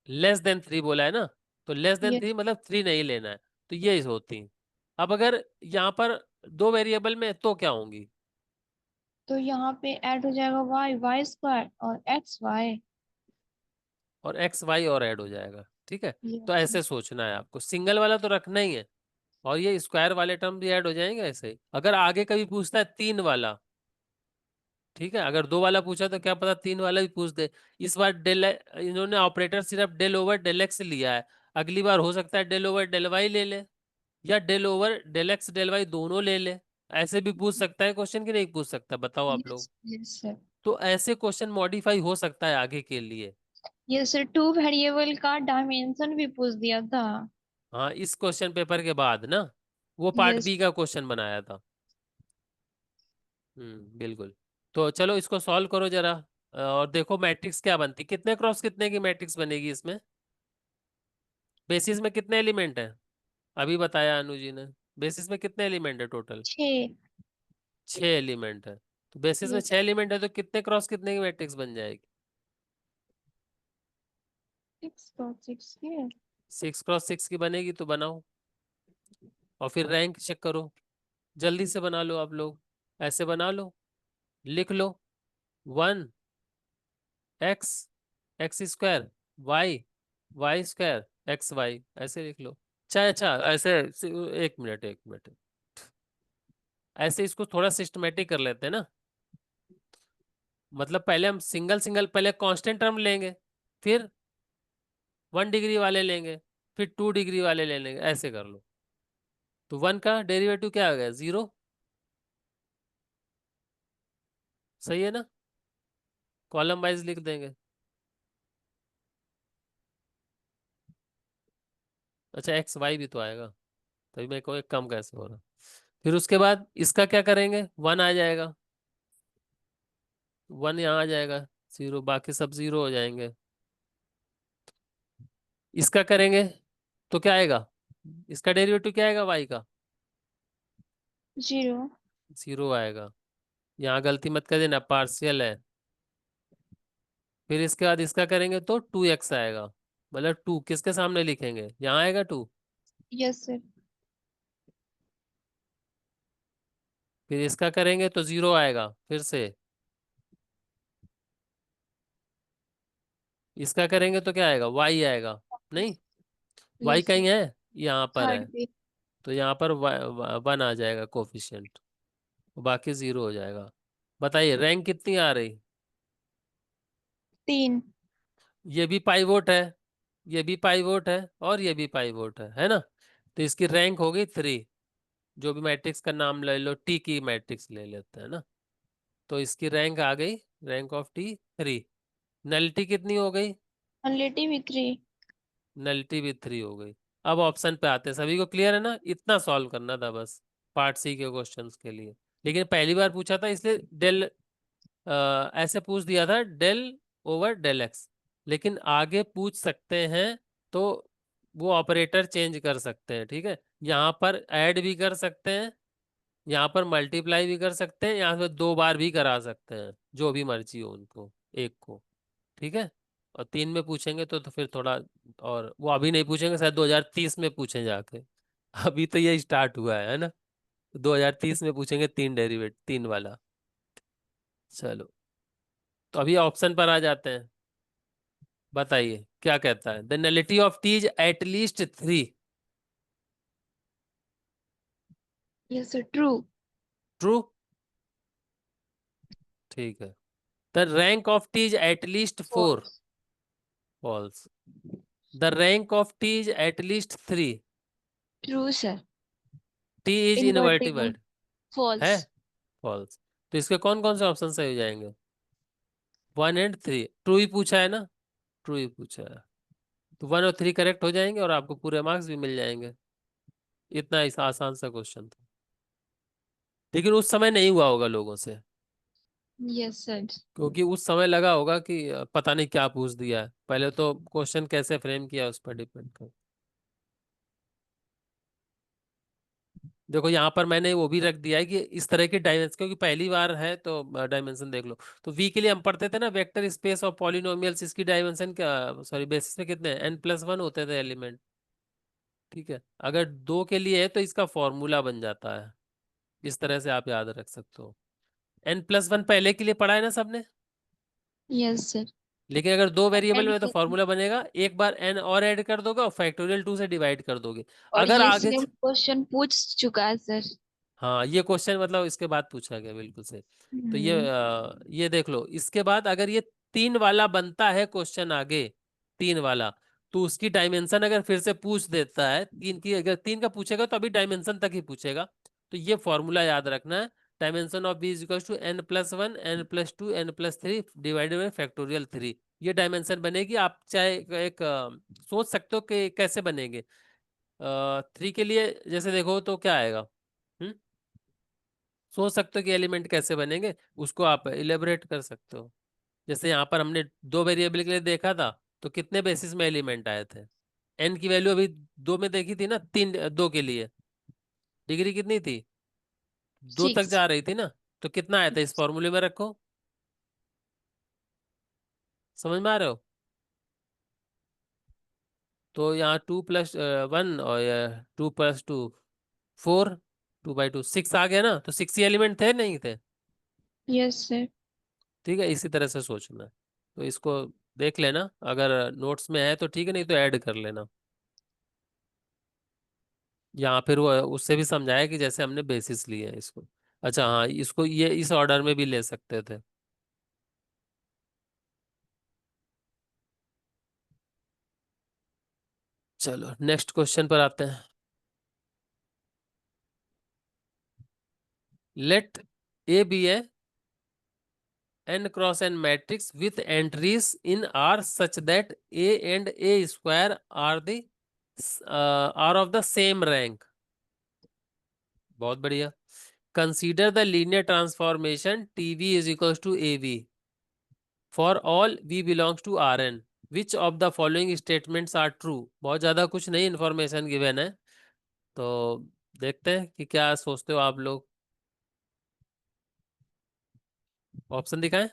Speaker 1: Less than 3 बोला है ना, तो लेस देन
Speaker 2: ये
Speaker 1: 3 मतलब 3 नहीं लेना है, तो ये होती। अब अगर यहाँ पर 2 वेरिएबल में तो क्या होंगी?
Speaker 2: तो यहाँ पे ऐड हो जाएगा वाई वाई स्क्वायर और एक्स वाई।
Speaker 1: और एक्स वाई और ऐड हो जाएगा, ठीक है।
Speaker 2: ये
Speaker 1: तो ऐसे सोचना है आपको, सिंगल वाला तो रखना ही है, और ये स्क्वायर वाले टर्म भी ऐड हो जाएंगे ऐसे ही। अगर आगे कभी पूछता है 3 वाला, ठीक है, अगर 2 वाला पूछा तो क्या पता 3 वाला भी पूछ दे। इस बार इन्होंने ऑपरेटर सिर्फ डेल ओवर डेल एक्स लिया है, अगली बार हो सकता है डेल ओवर डेल वाई ले ले, या del over del X del Y दोनों ले ले। ऐसे भी पूछ सकता है क्वेश्चन, कि नहीं पूछ सकता, बताओ आप
Speaker 2: यस
Speaker 1: लोग।
Speaker 2: Yes sir.
Speaker 1: तो ऐसे क्वेश्चन मॉडिफाई हो सकता है आगे के लिए।
Speaker 2: ये सर 2 वेरिएबल का डायमेंशन भी पूछ दिया था।
Speaker 1: हाँ, इस क्वेश्चन पेपर के बाद ना, वो पार्ट
Speaker 2: यस।
Speaker 1: बी का क्वेश्चन बनाया था। बिल्कुल। तो चलो इसको सॉल्व करो जरा, और देखो मैट्रिक्स क्या बनती, कितने क्रॉस कितने की मैट्रिक्स बनेगी इसमें। बेसिस में कितने एलिमेंट है, अभी बताया अनु जी ने। बेसिस में कितने एलिमेंट है टोटल?
Speaker 2: 6।
Speaker 1: 6 एलिमेंट है। तो बेसिस में
Speaker 2: यस।
Speaker 1: 6 एलिमेंट है, तो कितने क्रॉस कितने की मैट्रिक्स बन जाएगी?
Speaker 2: 6 × 6 के।
Speaker 1: 6 × 6 की बनेगी, तो बनाओ, और फिर रैंक चेक करो। जल्दी से बना लो आप लोग, ऐसे बना लो, लिख लो। 1 x x square, y y square, x y, ऐसे लिख लो। अच्छा अच्छा, ऐसे 1 मिनट 1 मिनट, ऐसे इसको थोड़ा सिस्टमेटिक कर लेते हैं ना। मतलब पहले हम सिंगल सिंगल, पहले कांस्टेंट टर्म लेंगे, फिर 1 डिग्री वाले लेंगे, फिर 2 डिग्री वाले ले लेंगे, ऐसे कर लो। तो 1 का डेरिवेटिव क्या आ गया, 0। सही है ना, कॉलम वाइज लिख देंगे। अच्छा एक्स वाई भी तो आएगा, तभी मेरे को एक कम कैसे हो रहा। फिर उसके बाद इसका क्या करेंगे, 1 आ जाएगा, 1 यहाँ आ जाएगा, 0, बाकी सब 0 हो जाएंगे। इसका करेंगे तो क्या आएगा, इसका डेरिवेटिव क्या आएगा वाई का,
Speaker 2: 0।
Speaker 1: 0 आएगा। यहाँ गलती मत कर देना, पार्शियल है। फिर इसके बाद इसका करेंगे तो 2x आएगा, मतलब 2 किसके सामने लिखेंगे, यहाँ आएगा 2।
Speaker 2: Yes sir.
Speaker 1: फिर इसका करेंगे तो 0 आएगा फिर से। इसका करेंगे तो क्या आएगा, y आएगा। नहीं, y
Speaker 2: यस
Speaker 1: कहीं
Speaker 2: सर।
Speaker 1: है, यहाँ पर
Speaker 2: थर्ड
Speaker 1: है,
Speaker 2: पे।
Speaker 1: तो यहाँ पर 1 आ जाएगा कोफिशिएंट, बाकी 0 हो जाएगा। बताइए रैंक कितनी आ रही?
Speaker 2: 3।
Speaker 1: ये भी पाइवोट है, ये भी पाइवोट है, और ये भी पाइवोट है ना। तो इसकी रैंक होगी 3। जो भी मैट्रिक्स का नाम ले लो, टी की मैट्रिक्स ले लेते हैं ना। तो इसकी रैंक आ गई, रैंक ऑफ टी 3। नलिटी कितनी हो गई?
Speaker 2: नलिटी भी 3।
Speaker 1: नलिटी भी 3 हो गई। अब ऑप्शन पे आते हैं, सभी को क्लियर है ना? इतना सॉल्व करना था बस पार्ट सी के क्वेश्चंस के लिए। लेकिन पहली बार पूछा था इसलिए डेल ऐसे पूछ दिया था, डेल ओवर डेल एक्स। लेकिन आगे पूछ सकते हैं तो वो ऑपरेटर चेंज कर सकते हैं, ठीक है। यहाँ पर ऐड भी कर सकते हैं, यहाँ पर मल्टीप्लाई भी कर सकते हैं, यहाँ पे 2 बार भी करा सकते हैं, जो भी मर्जी हो उनको, एक को, ठीक है। और 3 में पूछेंगे तो फिर थोड़ा, और वो अभी नहीं पूछेंगे, शायद 2030 में पूछे जाके। अभी तो ये स्टार्ट हुआ है ना। 2030 में पूछेंगे 3 वाला। चलो, तो अभी ऑप्शन पर आ जाते हैं। बताइए क्या कहता है, the nullity of T is at least 3।
Speaker 2: Yes sir, true.
Speaker 1: True, ठीक है। The rank of T is at least 4।
Speaker 2: False.
Speaker 1: False. The rank of T is at least 3।
Speaker 2: True sir.
Speaker 1: T is
Speaker 2: invertible.
Speaker 1: Invertible है।
Speaker 2: False.
Speaker 1: False. तो इसके कौन कौन से option सही हो जाएंगे? 1 एंड 3 ट्रू ही पूछा है ना, ट्रू ही पूछा है। तो 1 और 3 करेक्ट हो जाएंगे और आपको पूरे मार्क्स भी मिल जाएंगे। इतना इस आसान सा क्वेश्चन था, लेकिन उस समय नहीं हुआ होगा लोगों से,
Speaker 2: यस सर।
Speaker 1: क्योंकि उस समय लगा होगा कि पता नहीं क्या पूछ दिया है। पहले तो क्वेश्चन कैसे फ्रेम किया उस पर डिपेंड कर। देखो यहाँ पर मैंने वो भी रख दिया है कि इस तरह की डायमेंशन, क्योंकि पहली बार है तो डायमेंशन देख लो। तो वी के लिए हम पढ़ते थे ना, वेक्टर स्पेस ऑफ पॉलिनोमियल्स, इसकी डायमेंशन क्या, सॉरी, बेसिस में कितने n+1 होते थे एलिमेंट, ठीक है। अगर 2 के लिए है तो इसका फॉर्मूला बन जाता है। इस तरह से आप याद रख सकते हो। n+1 पहले के लिए पढ़ा है ना सबने।
Speaker 2: Yes sir.
Speaker 1: लेकिन अगर 2 वेरिएबल
Speaker 2: एंड
Speaker 1: में तो फॉर्मूला बनेगा, एक बार n और ऐड कर दोगे और फैक्टोरियल 2 से डिवाइड कर दोगे।
Speaker 2: और
Speaker 1: अगर
Speaker 2: ये
Speaker 1: आगे
Speaker 2: सेम क्वेश्चन पूछ चुका है सर।
Speaker 1: हाँ, ये क्वेश्चन मतलब इसके बाद पूछा गया, बिल्कुल से। तो
Speaker 2: हम्म।
Speaker 1: ये देख लो, इसके बाद अगर ये 3 वाला बनता है क्वेश्चन आगे, 3 वाला, तो उसकी डायमेंशन अगर फिर से पूछ देता है 3 की, अगर 3 का पूछेगा तो अभी डायमेंशन तक ही पूछेगा। तो ये फॉर्मूला याद रखना है, dimension of B is equal to n+1 n+2 n+3 divided by factorial 3। ये डायमेंशन बनेगी। आप चाहे एक सोच सकते हो कि कैसे बनेंगे। 3 के लिए जैसे देखो तो क्या आएगा, हम्म, सोच सकते हो कि एलिमेंट कैसे बनेंगे, उसको आप इलेबोरेट कर सकते हो। जैसे यहाँ पर हमने 2 वेरिएबल के लिए देखा था, तो कितने बेसिस में एलिमेंट आए थे? n की वैल्यू अभी 2 में देखी थी ना, 2 के लिए डिग्री कितनी थी? 2 तक
Speaker 2: 6।
Speaker 1: जा रही थी ना। तो कितना आया था इस फॉर्मूले में रखो, समझ में आ रहे हो? तो यहाँ 2+1 और 2+2 4, 2/2 6 आ गया ना। तो 6 ही एलिमेंट थे नहीं थे?
Speaker 2: Yes sir.
Speaker 1: ठीक है, इसी तरह से सोचना है। तो इसको देख लेना, अगर नोट्स में है तो ठीक है, नहीं तो ऐड कर लेना। यहाँ फिर वो उससे भी समझाया कि जैसे हमने बेसिस लिए हैं इसको। अच्छा हाँ, इसको ये इस ऑर्डर में भी ले सकते थे। चलो नेक्स्ट क्वेश्चन पर आते हैं। Let A be a n cross n matrix with entries in R such that A and A square are the are of the same rank. बहुत बढ़िया। Consider the linear transformation TV is equals to AV for all V belongs to Rn. Which of the following statements are true? बहुत ज्यादा कुछ नहीं information given है, तो देखते हैं कि क्या सोचते हो आप लोग। ऑप्शन दिखाएं,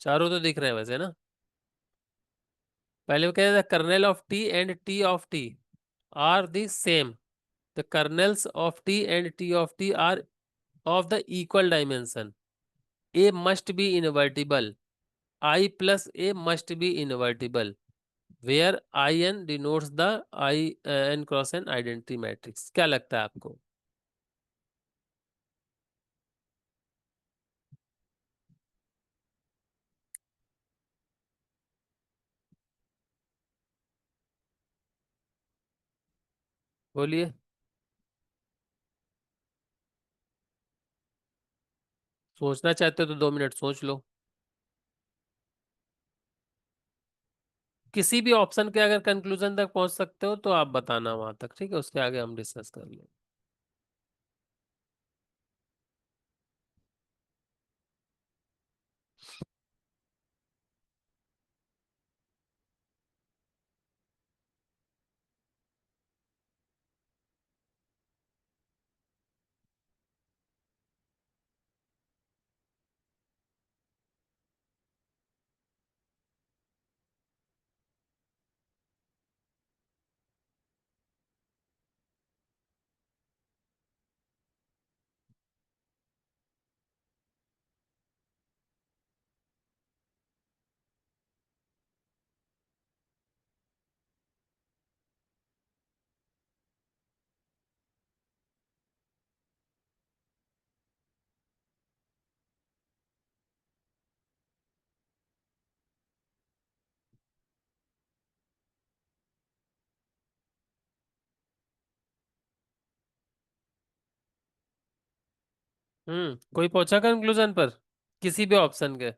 Speaker 1: चारों तो दिख रहे हैं वैसे ना। पहले वो कह रहे थे kernel of T and T of T R the same. The kernels of T and T of T are of the equal dimension. A must be invertible. I plus A must be invertible. Where In denotes the n cross n identity matrix. क्या लगता है आपको? बोलिए। सोचना चाहते हो तो 2 minute सोच लो। किसी भी ऑप्शन के अगर कंक्लूजन तक पहुंच सकते हो तो आप बताना वहां तक, ठीक है, उसके आगे हम डिस्कस कर लेंगे। कोई पहुंचा कंक्लूजन पर किसी भी ऑप्शन के?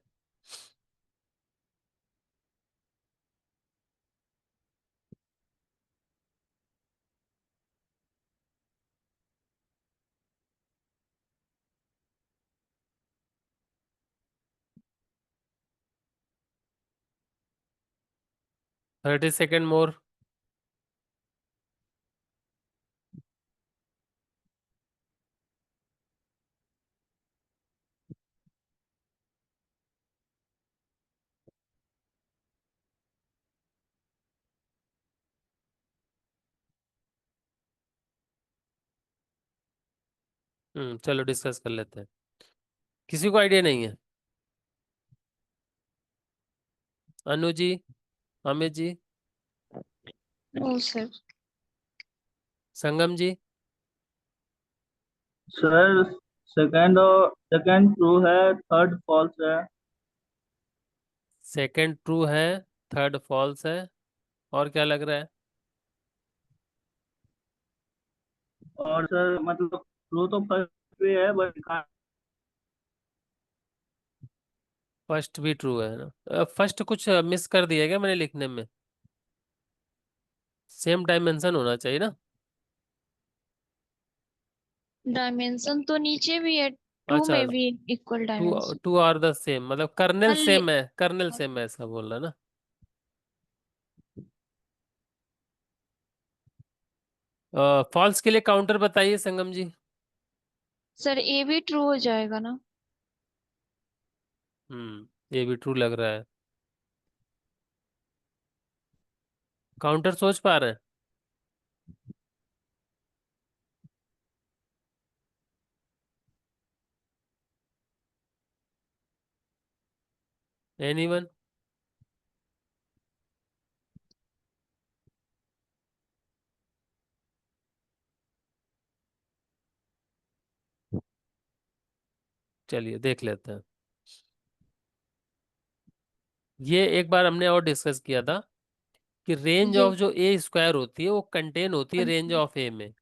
Speaker 1: 30 सेकेंड मोर। चलो डिस्कस कर लेते हैं। किसी को आइडिया नहीं है? Anu ji, Amit ji,
Speaker 2: no sir.
Speaker 1: संगम जी।
Speaker 4: सर सेकंड ट्रू है, थर्ड फॉल्स है।
Speaker 1: सेकंड ट्रू है, थर्ड फॉल्स है, और क्या लग रहा है?
Speaker 4: और सर मतलब ट्रू तो फर्स्ट भी है बट
Speaker 1: फर्स्ट भी ट्रू है ना? फर्स्ट कुछ मिस कर दिया क्या मैंने लिखने में? सेम डायमेंशन होना चाहिए ना?
Speaker 2: डायमेंशन तो नीचे भी है, टू
Speaker 1: अच्छा,
Speaker 2: में भी equal
Speaker 1: to
Speaker 2: dimension.
Speaker 1: Two are the same, मतलब कर्नेल
Speaker 2: ले
Speaker 1: सेम है, कर्नेल सेम है ऐसा बोल रहा ना? फॉल्स के लिए काउंटर बताइए संगम जी।
Speaker 2: सर ए भी ट्रू हो जाएगा ना?
Speaker 1: ये भी ट्रू लग रहा है। काउंटर सोच पा रहे हैं? एनीवन? चलिए देख लेते हैं। ये एक बार हमने और डिस्कस किया था कि रेंज
Speaker 2: ये
Speaker 1: ऑफ जो ए स्क्वायर होती है वो कंटेन होती है रेंज ऑफ ए में,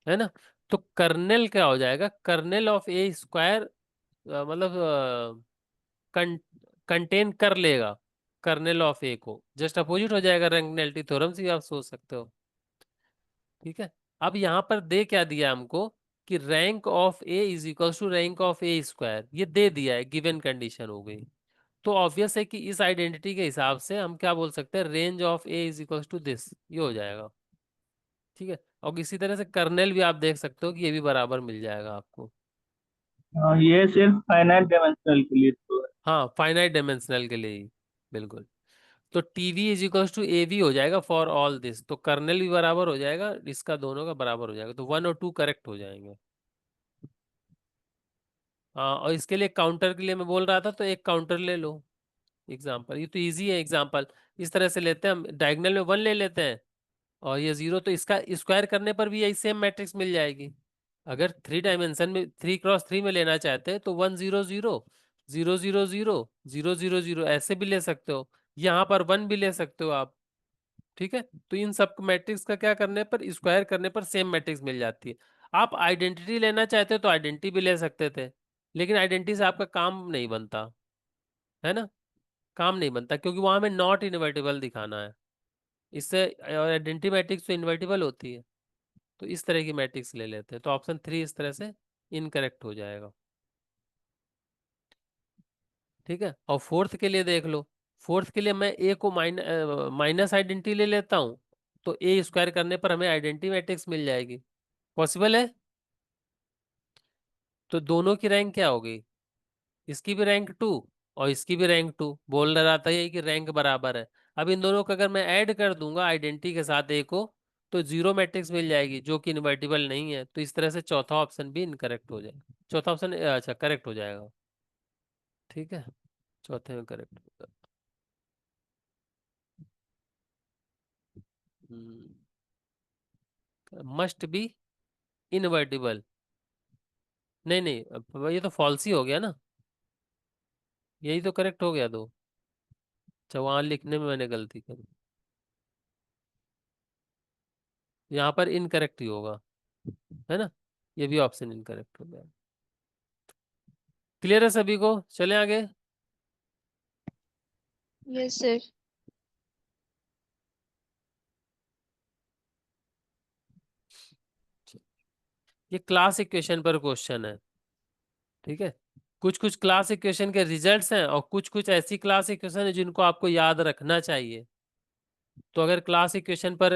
Speaker 1: है ना? तो कर्नेल क्या हो जाएगा? कर्नेल ऑफ ए स्क्वायर मतलब कंटेन कर लेगा कर्नेल ऑफ ए को, जस्ट अपोजिट हो जाएगा रैंक थ्योरम से भी आप सोच सकते हो। ठीक है। अब यहाँ पर दे क्या दिया हमको कि rank of A is equal to rank of A square, ये दे दिया है, गिवन कंडीशन हो गई। तो ऑब्वियस है कि इस आइडेंटिटी के हिसाब से हम क्या बोल सकते हैं, range of A is equal to this, ये हो जाएगा। ठीक है। और इसी तरह से कर्नेल भी आप देख सकते हो कि ये भी बराबर मिल जाएगा आपको।
Speaker 4: ये सिर्फ फाइनाइट डायमेंशनल के लिए ट्रू है।
Speaker 1: हाँ, फाइनाइट डायमेंशनल के लिए ही, बिल्कुल। तो Tv is equal to A v हो जाएगा फॉर ऑल दिस, तो कर्नेल भी बराबर हो जाएगा, इसका दोनों का बराबर हो जाएगा, तो 1 और 2 करेक्ट हो जाएंगे। हाँ, और इसके लिए काउंटर के लिए मैं बोल रहा था, तो एक काउंटर ले लो। एग्जाम्पल, ये तो इजी है एग्जाम्पल। इस तरह से लेते हैं हम, डायगोनल में 1 ले लेते हैं और ये 0, तो इसका स्क्वायर करने पर भी यही सेम मैट्रिक्स मिल जाएगी। अगर 3 डायमेंशन में 3x3 में लेना चाहते हैं तो 1 0 0 0 0 0 0 0 0 ऐसे भी ले सकते हो, यहाँ पर 1 भी ले सकते हो आप। ठीक है। तो इन सब मैट्रिक्स का क्या करने पर, स्क्वायर करने पर सेम मैट्रिक्स मिल जाती है। आप आइडेंटिटी लेना चाहते हो तो आइडेंटिटी भी ले सकते थे, लेकिन आइडेंटिटी से आपका काम नहीं बनता है ना, काम नहीं बनता क्योंकि वहां हमें नॉट इन्वर्टिबल दिखाना है। इससे और आइडेंटिटी मैट्रिक्स तो इन्वर्टिबल होती है, तो इस तरह की मैट्रिक्स ले लेते हैं। तो ऑप्शन 3 इस तरह से इनकरेक्ट हो जाएगा। ठीक है, और फोर्थ के लिए देख लो। फोर्थ के लिए मैं ए को माइनस आइडेंटिटी ले लेता हूँ, तो ए स्क्वायर करने पर हमें आइडेंटिटी मैट्रिक्स मिल जाएगी। पॉसिबल है? तो दोनों की रैंक क्या होगी? इसकी भी रैंक 2 और इसकी भी रैंक 2। बोल रहा था ये कि रैंक बराबर है। अब इन दोनों को अगर मैं ऐड कर दूंगा आइडेंटिटी के साथ ए को, तो जीरो मैट्रिक्स मिल जाएगी जो कि इनवर्टिबल नहीं है। तो इस तरह से चौथा ऑप्शन भी इनकरेक्ट हो जाएगा। चौथा ऑप्शन अच्छा करेक्ट हो जाएगा। ठीक है, चौथे में करेक्ट होगा। मस्ट बी इनवर्टिबल, नहीं नहीं, ये तो फॉल्स ही हो गया ना, यही तो करेक्ट हो गया दो। अच्छा, वहां लिखने में मैंने गलती करी, यहाँ पर इनकरेक्ट ही होगा, है ना, ये भी ऑप्शन इनकरेक्ट हो गया। क्लियर है सभी को? चले आगे।
Speaker 2: Yes sir.
Speaker 1: ये क्लास इक्वेशन पर क्वेश्चन है। ठीक है, कुछ कुछ क्लास इक्वेशन के रिजल्ट्स हैं और कुछ कुछ ऐसी क्लास इक्वेशन है जिनको आपको याद रखना चाहिए। तो अगर क्लास इक्वेशन पर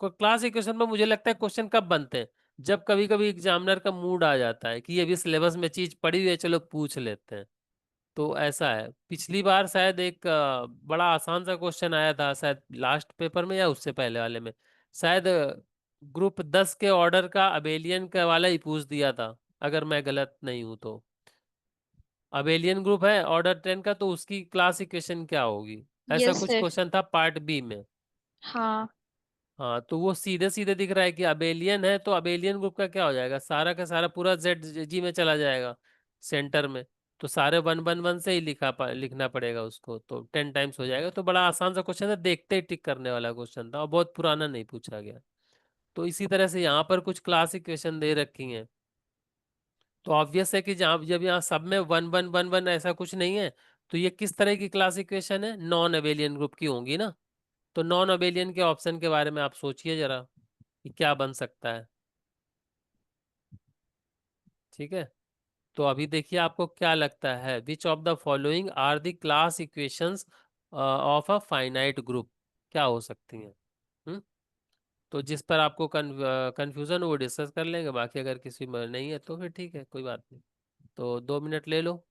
Speaker 1: क्लास इक्वेशन पर मुझे लगता है क्वेश्चन कब बनते हैं, जब कभी कभी एग्जामिनर का मूड आ जाता है कि ये भी सिलेबस में चीज पड़ी हुई है, चलो पूछ लेते हैं। तो ऐसा है, पिछली बार शायद एक बड़ा आसान सा क्वेश्चन आया था, शायद लास्ट पेपर में या उससे पहले वाले में, शायद ग्रुप 10 के ऑर्डर का अबेलियन का वाला ही पूछ दिया था, अगर मैं गलत नहीं हूं तो। अबेलियन ग्रुप है ऑर्डर 10 का, तो उसकी क्लास इक्वेशन क्या होगी, ऐसा
Speaker 2: यस
Speaker 1: कुछ
Speaker 2: सर।
Speaker 1: क्वेश्चन था पार्ट बी में।
Speaker 2: हाँ।
Speaker 1: हाँ, तो वो सीधे सीधे दिख रहा है कि अबेलियन है, तो अबेलियन ग्रुप का क्या हो जाएगा, सारा का सारा पूरा जेड जी में चला जाएगा सेंटर में। तो सारे 1 1 1 से ही लिखना पड़ेगा उसको, तो 10 टाइम्स हो जाएगा। तो बड़ा आसान सा क्वेश्चन था, देखते ही टिक करने वाला क्वेश्चन था और बहुत पुराना नहीं पूछा गया। तो इसी तरह से यहाँ पर कुछ क्लास इक्वेशन दे रखी हैं, तो ऑब्वियस है कि जब जब यहाँ सब में 1 1 1 1 ऐसा कुछ नहीं है, तो ये किस तरह की क्लास इक्वेशन है, नॉन अबेलियन ग्रुप की होंगी ना। तो नॉन अबेलियन के ऑप्शन के बारे में आप सोचिए जरा कि क्या बन सकता है। ठीक है, तो अभी देखिए आपको क्या लगता है, which of the following are the class equations of a finite group, क्या हो सकती हैं। हम्म तो जिस पर आपको कंफ्यूजन हो वो डिस्कस कर लेंगे, बाकी अगर किसी में नहीं है तो फिर ठीक है, कोई बात नहीं। तो 2 मिनट ले लो।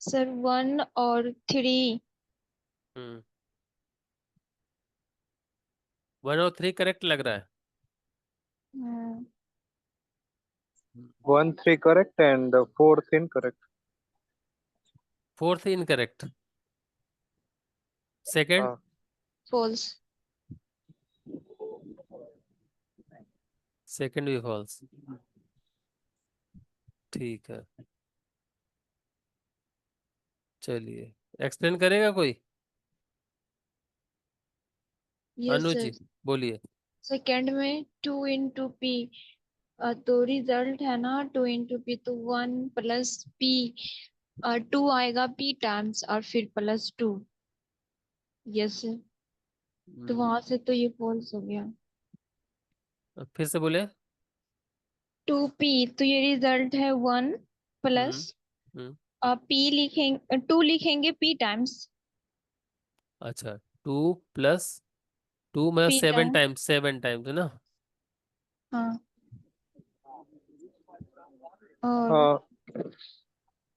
Speaker 2: सर 1 और 3।
Speaker 1: हम्म 1 और 3 करेक्ट लग रहा है।
Speaker 5: 1 3 correct and fourth incorrect.
Speaker 1: Fourth incorrect, second
Speaker 5: हाँ
Speaker 2: फॉल्स।
Speaker 1: सेकंड भी फॉल्स। ठीक है, चलिए एक्सप्लेन करेगा कोई?
Speaker 2: यस
Speaker 1: अनुज
Speaker 2: सर।
Speaker 1: जी बोलिए।
Speaker 2: सेकंड में 2 इंटू पी, तो रिजल्ट है ना 2 इंटू पी, तो 1 प्लस पी, 2 आएगा पी टाइम्स और फिर +2। Yes sir. तो वहां से तो ये फॉल्स हो गया।
Speaker 1: फिर से बोले।
Speaker 2: 2p, तो ये रिजल्ट है 1
Speaker 1: हम्म
Speaker 2: प्लस
Speaker 1: हम्म
Speaker 2: पी लिखेंगे, 2 लिखेंगे पी टाइम्स।
Speaker 1: अच्छा, 2 + 2 मतलब
Speaker 2: पी
Speaker 1: 7
Speaker 2: टाइम।
Speaker 1: टाइम्स, 7 टाइम्स है ना।
Speaker 2: हाँ। और
Speaker 5: हाँ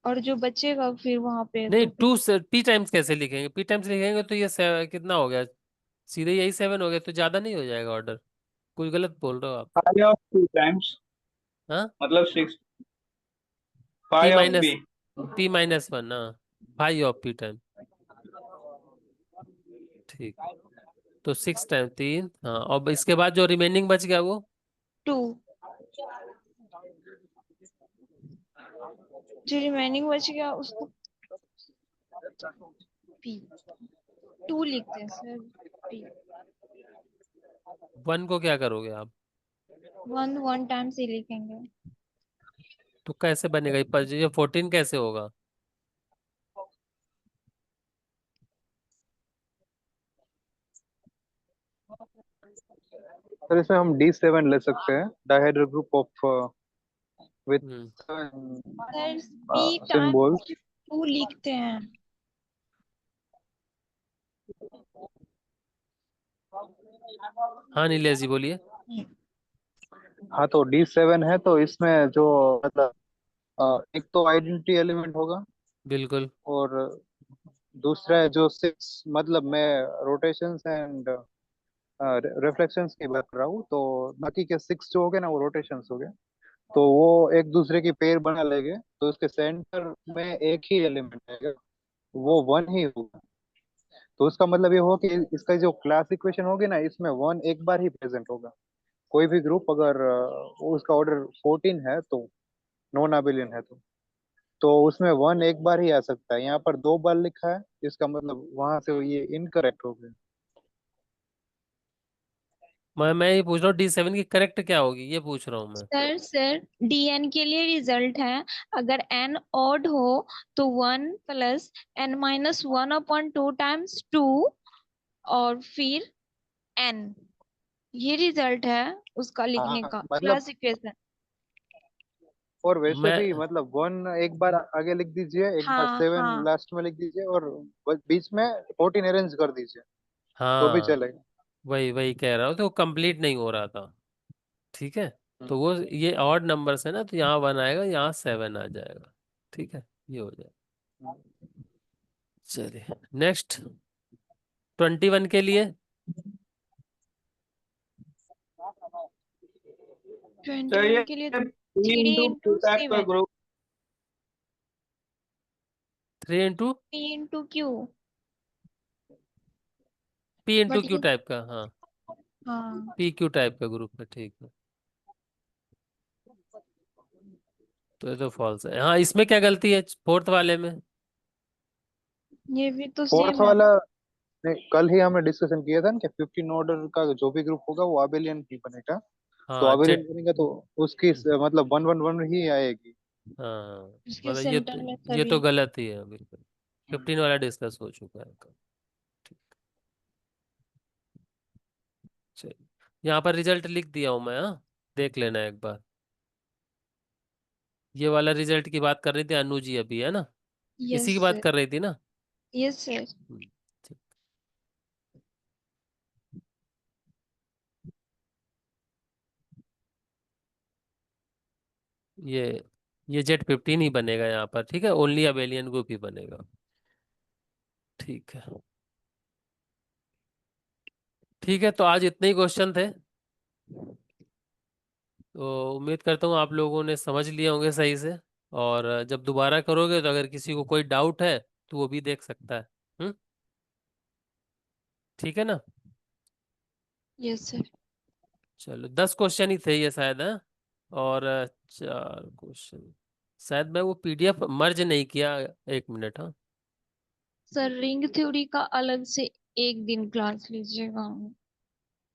Speaker 2: और जो बचेगा फिर वहां पे
Speaker 1: नहीं,
Speaker 2: तो फिर
Speaker 1: 2 से पी टाइम्स कैसे लिखेंगे, पी टाइम्स लिखेंगे तो ये कितना हो गया, सीधे यही 7 हो गया, तो ज्यादा नहीं हो जाएगा ऑर्डर? कुछ गलत बोल रहे हो आप।
Speaker 3: फाइव ऑफ टू टाइम्स
Speaker 1: हाँ,
Speaker 3: मतलब 6,
Speaker 1: P
Speaker 3: five of
Speaker 1: minus
Speaker 3: B.
Speaker 1: P-1 हाँ, 5 ऑफ P टाइम। ठीक, तो 6 टाइम 3, हाँ, और इसके बाद जो रिमेनिंग बच गया वो
Speaker 2: 2। जो रिमेनिंग बच गया उसको पी 2 लिखते हैं सर। पी
Speaker 1: 1 को क्या करोगे आप?
Speaker 2: 1 टाइम्स ही लिखेंगे।
Speaker 1: तो कैसे बनेगा ये 14 कैसे होगा?
Speaker 5: सर इसमें हम D7 ले सकते हैं, dihedral group of with
Speaker 1: hmm,
Speaker 2: sir P
Speaker 5: symbols.
Speaker 2: Times 2 लिखते हैं।
Speaker 1: हाँ नीलेश जी बोलिए।
Speaker 5: हाँ तो D7 है तो इसमें जो मतलब एक तो आइडेंटिटी एलिमेंट होगा,
Speaker 1: बिल्कुल।
Speaker 5: और दूसरा है जो 6, मतलब मैं रोटेशंस एंड रिफ्लेक्शंस की बात कर रहा हूँ, तो बाकी के 6 जो हो गए ना वो रोटेशंस हो गए, तो वो एक दूसरे की पेयर बना लेंगे, तो उसके सेंटर में एक ही एलिमेंट आएगा, वो 1 ही होगा। तो उसका मतलब ये होगा कि इसका जो क्लास इक्वेशन होगी ना, इसमें 1 एक बार ही प्रेजेंट होगा। कोई भी ग्रुप अगर उसका ऑर्डर 14 है तो नॉन अबेलियन है तो उसमें 1 एक बार ही आ सकता है। यहाँ पर 2 बार लिखा है, इसका मतलब वहां से ये इनकरेक्ट हो गया।
Speaker 1: मैं ये पूछ रहा हूँ D7 की करेक्ट क्या होगी, ये पूछ रहा हूँ मैं।
Speaker 2: सर dn के लिए रिजल्ट है, अगर n ऑड हो तो 1 प्लस n-1/2 टाइम्स 2 और फिर n, ये रिजल्ट है उसका लिखने
Speaker 5: हाँ
Speaker 2: का
Speaker 5: मतलब,
Speaker 2: क्लास इक्वेशन।
Speaker 5: और वैसे भी
Speaker 1: मैं
Speaker 5: मतलब 1 एक बार आगे लिख दीजिए, एक बार
Speaker 2: हाँ
Speaker 5: 7
Speaker 2: हाँ
Speaker 5: लास्ट में लिख दीजिए, और बीच में 14 अरेंज कर दीजिए तो भी
Speaker 1: हाँ
Speaker 5: चलेगा।
Speaker 1: वही वही कह रहा हूँ, तो कंप्लीट नहीं हो रहा था। ठीक है।
Speaker 5: हम्म।
Speaker 1: तो वो ये ऑड नंबर्स है ना, तो यहाँ 1 आएगा, यहाँ 7 आ जाएगा। ठीक है, ये हो जाएगा। चलिए नेक्स्ट 21 के लिए।
Speaker 2: 21 के लिए 3 × 7
Speaker 4: group
Speaker 1: 3 into
Speaker 2: 3 × Q।
Speaker 1: P into
Speaker 2: but
Speaker 1: Q
Speaker 2: ये
Speaker 1: टाइप का, हाँ
Speaker 2: हाँ
Speaker 1: PQ टाइप का ग्रुप है, ठीक है। तो ये तो फॉल्स है। हाँ इसमें क्या गलती है फोर्थ वाले में?
Speaker 2: ये भी तो
Speaker 5: फोर्थ
Speaker 2: सेम है।
Speaker 5: वाला, नहीं, कल ही हमने डिस्कशन किया था ना कि 15 ऑर्डर का जो भी ग्रुप होगा वो अबेलियन ही बनेगा। तो
Speaker 1: हाँ
Speaker 5: अबेलियन
Speaker 1: जेड।
Speaker 5: बनेगा तो उसकी मतलब 1 1 1 ही आएगी।
Speaker 1: हाँ
Speaker 2: इसके
Speaker 1: मतलब
Speaker 2: सेंटर में
Speaker 1: ये
Speaker 2: सभी।
Speaker 1: तो गलत ही है बिल्कुल। 15 वाला डिस्कस हो चुका है कल। ठीक। चलिए यहाँ पर रिजल्ट लिख दिया हूँ मैं, हाँ देख लेना एक बार। ये वाला रिजल्ट की बात कर रही थी अनु जी अभी, है ना? इसी
Speaker 2: यस
Speaker 1: की बात
Speaker 2: सर।
Speaker 1: कर रही थी ना?
Speaker 2: Yes sir.
Speaker 1: हम्म, ठीक। ये ये Z15 ही बनेगा यहाँ पर, ठीक है, ओनली अबेलियन ग्रुप ही बनेगा। ठीक है। ठीक है, तो आज इतने ही क्वेश्चन थे। तो उम्मीद करता हूँ आप लोगों ने समझ लिए होंगे सही से। और जब दोबारा करोगे तो अगर किसी को कोई डाउट है तो वो भी देख सकता है। हम्म। ठीक है ना?
Speaker 2: Yes sir.
Speaker 1: चलो 10 क्वेश्चन ही थे ये शायद, है? और 4 क्वेश्चन। शायद मैं वो PDF मर्ज नहीं किया। 1 मिनट, हाँ।
Speaker 2: सर रिंग थ्योरी का अलग से एक दिन क्लास लीजिएगा।